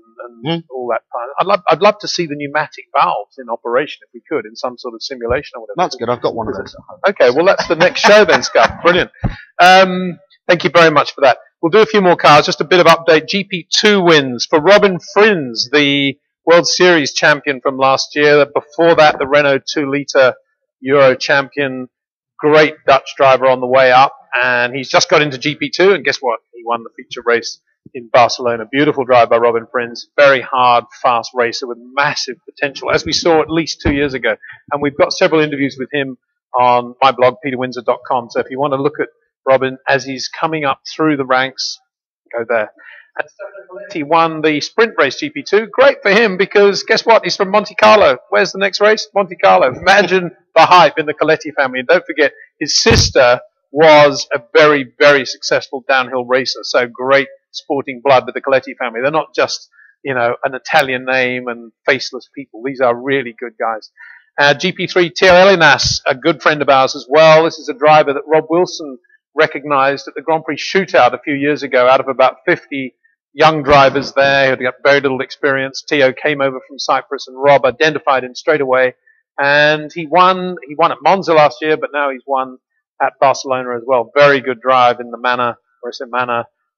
Speaker 1: and all that part. I'd love to see the pneumatic valves in operation if we could, in some sort of simulation or whatever.
Speaker 2: That's good. I've got one of those at home.
Speaker 1: Okay, well that's the next show then, Scott. Brilliant. Thank you very much for that. We'll do a few more cars. Just a bit of update. GP2 wins for Robin Frins, the World Series champion from last year. Before that, the Renault 2-litre Euro champion. Great Dutch driver on the way up. And he's just got into GP2. And guess what? He won the feature race in Barcelona. Beautiful drive by Robin Frins. Very hard, fast racer with massive potential, as we saw at least 2 years ago. And we've got several interviews with him on my blog, peterwindsor.com. So if you want to look at Robin as he's coming up through the ranks, go there. And he won the sprint race GP2. Great for him because guess what? He's from Monte Carlo. Where's the next race? Monte Carlo. Imagine the hype in the Coletti family. And don't forget, his sister was a very, very successful downhill racer. So great sporting blood with the Coletti family. They're not just, an Italian name and faceless people. These are really good guys. GP3, Thierry Elinas, a good friend of ours as well. This is a driver that Rob Wilson recognized at the Grand Prix shootout a few years ago. Out of about 50 young drivers there who had got very little experience, Theo came over from Cyprus and Rob identified him straight away. And he won at Monza last year, but now he's won at Barcelona as well. Very good drive in the Mana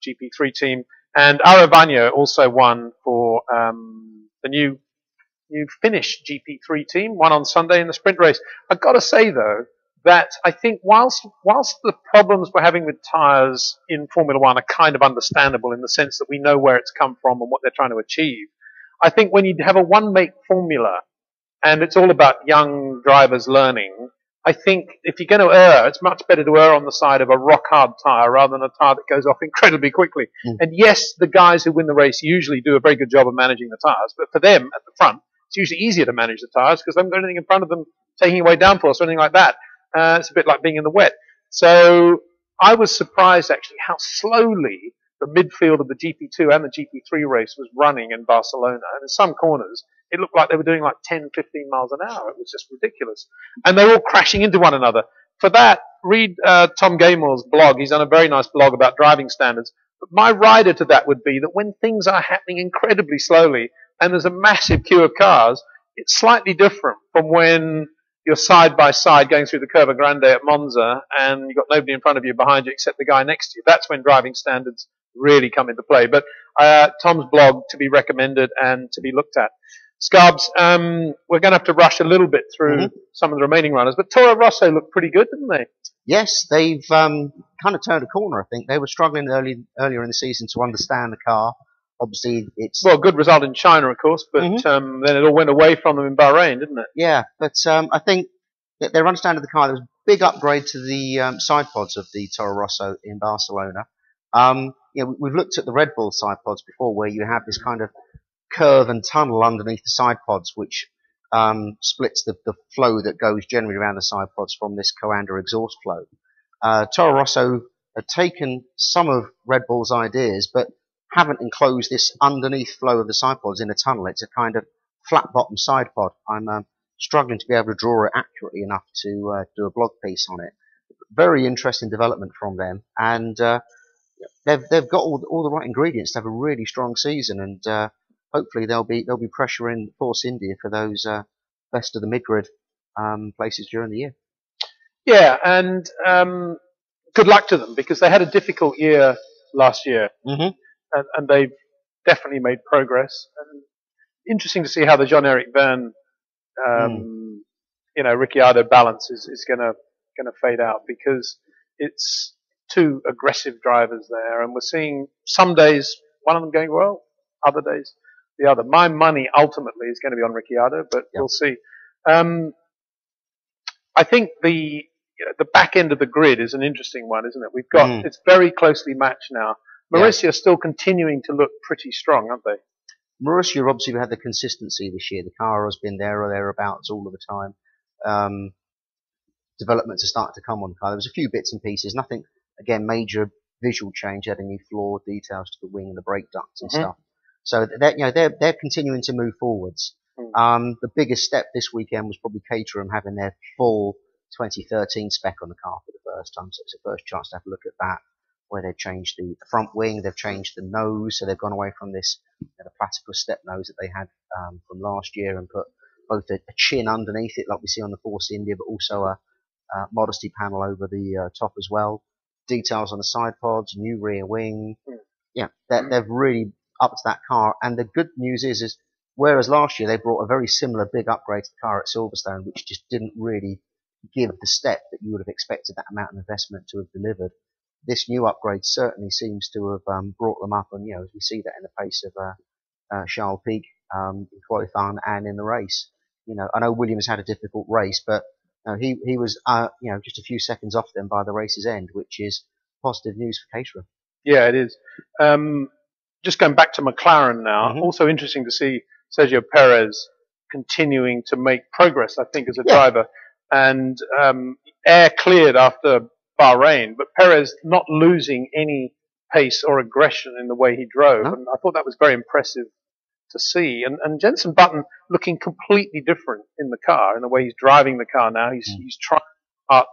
Speaker 1: GP3 team. And Aravagno also won for the new Finnish GP3 team, won on Sunday in the sprint race. I've got to say, though, that I think whilst the problems we're having with tyres in Formula One are kind of understandable in the sense that we know where it's come from and what they're trying to achieve, I think when you have a one-make formula and it's all about young drivers learning, I think if you're going to err, it's much better to err on the side of a rock-hard tyre rather than a tyre that goes off incredibly quickly. And yes, the guys who win the race usually do a very good job of managing the tyres, but for them at the front, it's usually easier to manage the tyres because they haven't got anything in front of them taking away downforce or anything like that. It's a bit like being in the wet. So I was surprised actually how slowly the midfield of the GP2 and the GP3 race was running in Barcelona. And in some corners, it looked like they were doing like 10, 15 miles an hour. It was just ridiculous. And they were all crashing into one another. For that, read Tom Gaymore's blog. He's done a very nice blog about driving standards. But my rider to that would be that when things are happening incredibly slowly and there's a massive queue of cars, it's slightly different from when you're side by side going through the Curva Grande at Monza and you've got nobody in front of you behind you except the guy next to you. That's when driving standards really come into play. But Tom's blog to be recommended and to be looked at. Scarbs, we're going to have to rush a little bit through some of the remaining runners, but Toro Rosso looked pretty good, didn't they?
Speaker 2: Yes, they've kind of turned a corner, I think. They were struggling earlier in the season to understand the car. Obviously, it's...
Speaker 1: Well, good result in China, of course, but then it all went away from them in Bahrain, didn't it?
Speaker 2: Yeah, but I think that their understanding of the car, there was a big upgrade to the side pods of the Toro Rosso in Barcelona. We've looked at the Red Bull side pods before, where you have this kind of curve and tunnel underneath the side pods, which splits the flow that goes generally around the side pods from this Coanda exhaust flow. Toro Rosso had taken some of Red Bull's ideas, but haven't enclosed this underneath flow of the side pods in a tunnel. It's a kind of flat bottom side pod. I'm struggling to be able to draw it accurately enough to do a blog piece on it. Very interesting development from them, and they've got all the right ingredients to have a really strong season, and hopefully they'll be pressuring Force India for those best of the mid-grid places during the year.
Speaker 1: Yeah, and good luck to them because they had a difficult year last year, and they've definitely made progress. And interesting to see how the Jean-Eric Verne, Ricciardo balance is going to fade out because it's two aggressive drivers there, and we're seeing some days one of them going well, other days the other. My money ultimately is going to be on Ricciardo, but we'll see. I think the back end of the grid is an interesting one, isn't it? We've got it's very closely matched now. Marussia are still continuing to look pretty strong, aren't they?
Speaker 2: Marussia obviously had the consistency this year. The car has been there or thereabouts all of the time. Developments are starting to come on the car. There was a few bits and pieces, nothing again major visual change. Had a new floor, details to the wing and the brake ducts and stuff. So they're continuing to move forwards. The biggest step this weekend was probably Caterham having their full 2013 spec on the car for the first time. So it's the first chance to have a look at that, where they've changed the front wing, they've changed the nose, so they've gone away from this the platypus step nose that they had from last year and put both a chin underneath it, like we see on the Force India, but also a modesty panel over the top as well. Details on the side pods, new rear wing. They've really upped that car. And the good news is whereas last year they brought a very similar big upgrade to the car at Silverstone, which just didn't really give the step that you would have expected that amount of investment to have delivered, this new upgrade certainly seems to have brought them up. And as we see that in the pace of Charles Pic in qualifying and in the race. I know Williams had a difficult race, but He was just a few seconds off them by the race's end, which is positive news for Caterham.
Speaker 1: Yeah, it is. Just going back to McLaren now, also interesting to see Sergio Perez continuing to make progress, I think, as a driver. And air cleared after Bahrain, but Perez not losing any pace or aggression in the way he drove. And I thought that was very impressive to see. And Jenson Button looking completely different in the car, in the way he's driving the car now. He's trying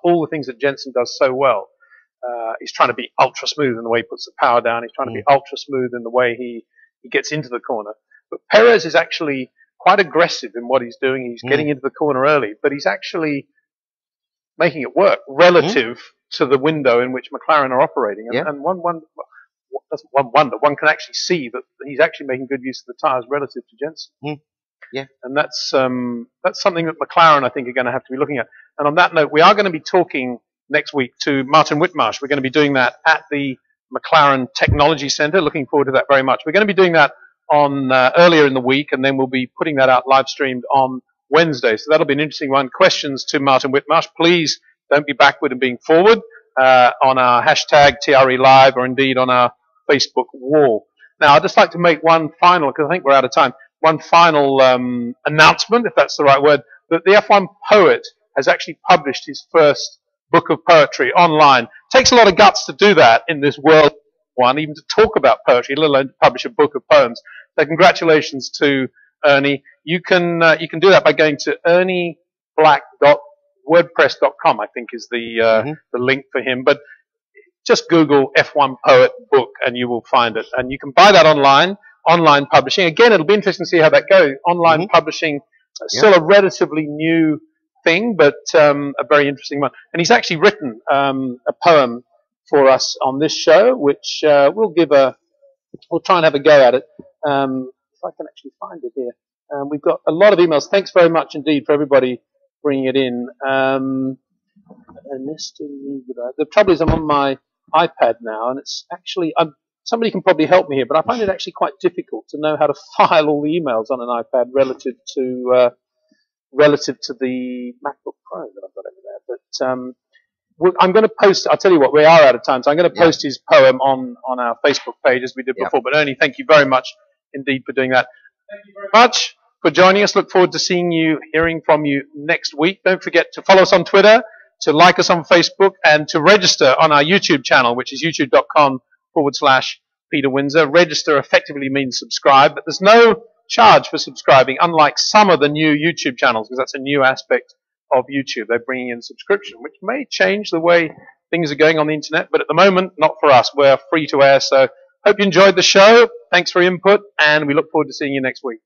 Speaker 1: all the things that Jenson does so well. He's trying to be ultra smooth in the way he puts the power down. He's trying to be ultra smooth in the way he gets into the corner. But Perez is actually quite aggressive in what he's doing. He's getting into the corner early, but he's actually making it work relative to the window in which McLaren are operating. And one can actually see that he's actually making good use of the tyres relative to Jenson. And that's something that McLaren, I think, are going to have to be looking at. And on that note, we are going to be talking next week to Martin Whitmarsh. We're going to be doing that at the McLaren Technology Centre. Looking forward to that very much. We're going to be doing that on earlier in the week, and then we'll be putting that out live streamed on Wednesday. So that'll be an interesting one. Questions to Martin Whitmarsh. Please don't be backward in being forward on our hashtag TRE Live or indeed on our Facebook wall. Now, I'd just like to make one final, because I think we're out of time, one final announcement, if that's the right word, that the F1 Poet has actually published his first book of poetry online. It takes a lot of guts to do that in this world, even to talk about poetry, let alone to publish a book of poems. So congratulations to Ernie. You can do that by going to ernieblack.wordpress.com, I think is the link for him. But just Google F1 Poet book and you will find it. And you can buy that online publishing. Again, it'll be interesting to see how that goes. Online publishing, still a relatively new thing, but a very interesting one. And he's actually written a poem for us on this show, which we'll try and have a go at it. If I can actually find it here. We've got a lot of emails. Thanks very much indeed for everybody bringing it in. The trouble is I'm on my iPad now, and it's actually, somebody can probably help me here, but I find it actually quite difficult to know how to file all the emails on an iPad relative to the MacBook Pro that I've got over there. But I'm going to post, I'll tell you what, we are out of time, so I'm going to post his poem on our Facebook page as we did before. But Ernie, thank you very much indeed for doing that. Thank you very much for joining us. Look forward to seeing you, hearing from you next week. Don't forget to follow us on Twitter, to like us on Facebook, and to register on our YouTube channel, which is youtube.com/Peter Windsor. Register effectively means subscribe, but there's no charge for subscribing, unlike some of the new YouTube channels, because that's a new aspect of YouTube. They're bringing in subscription, which may change the way things are going on the internet, but at the moment, not for us. We're free to air, so hope you enjoyed the show. Thanks for your input, and we look forward to seeing you next week.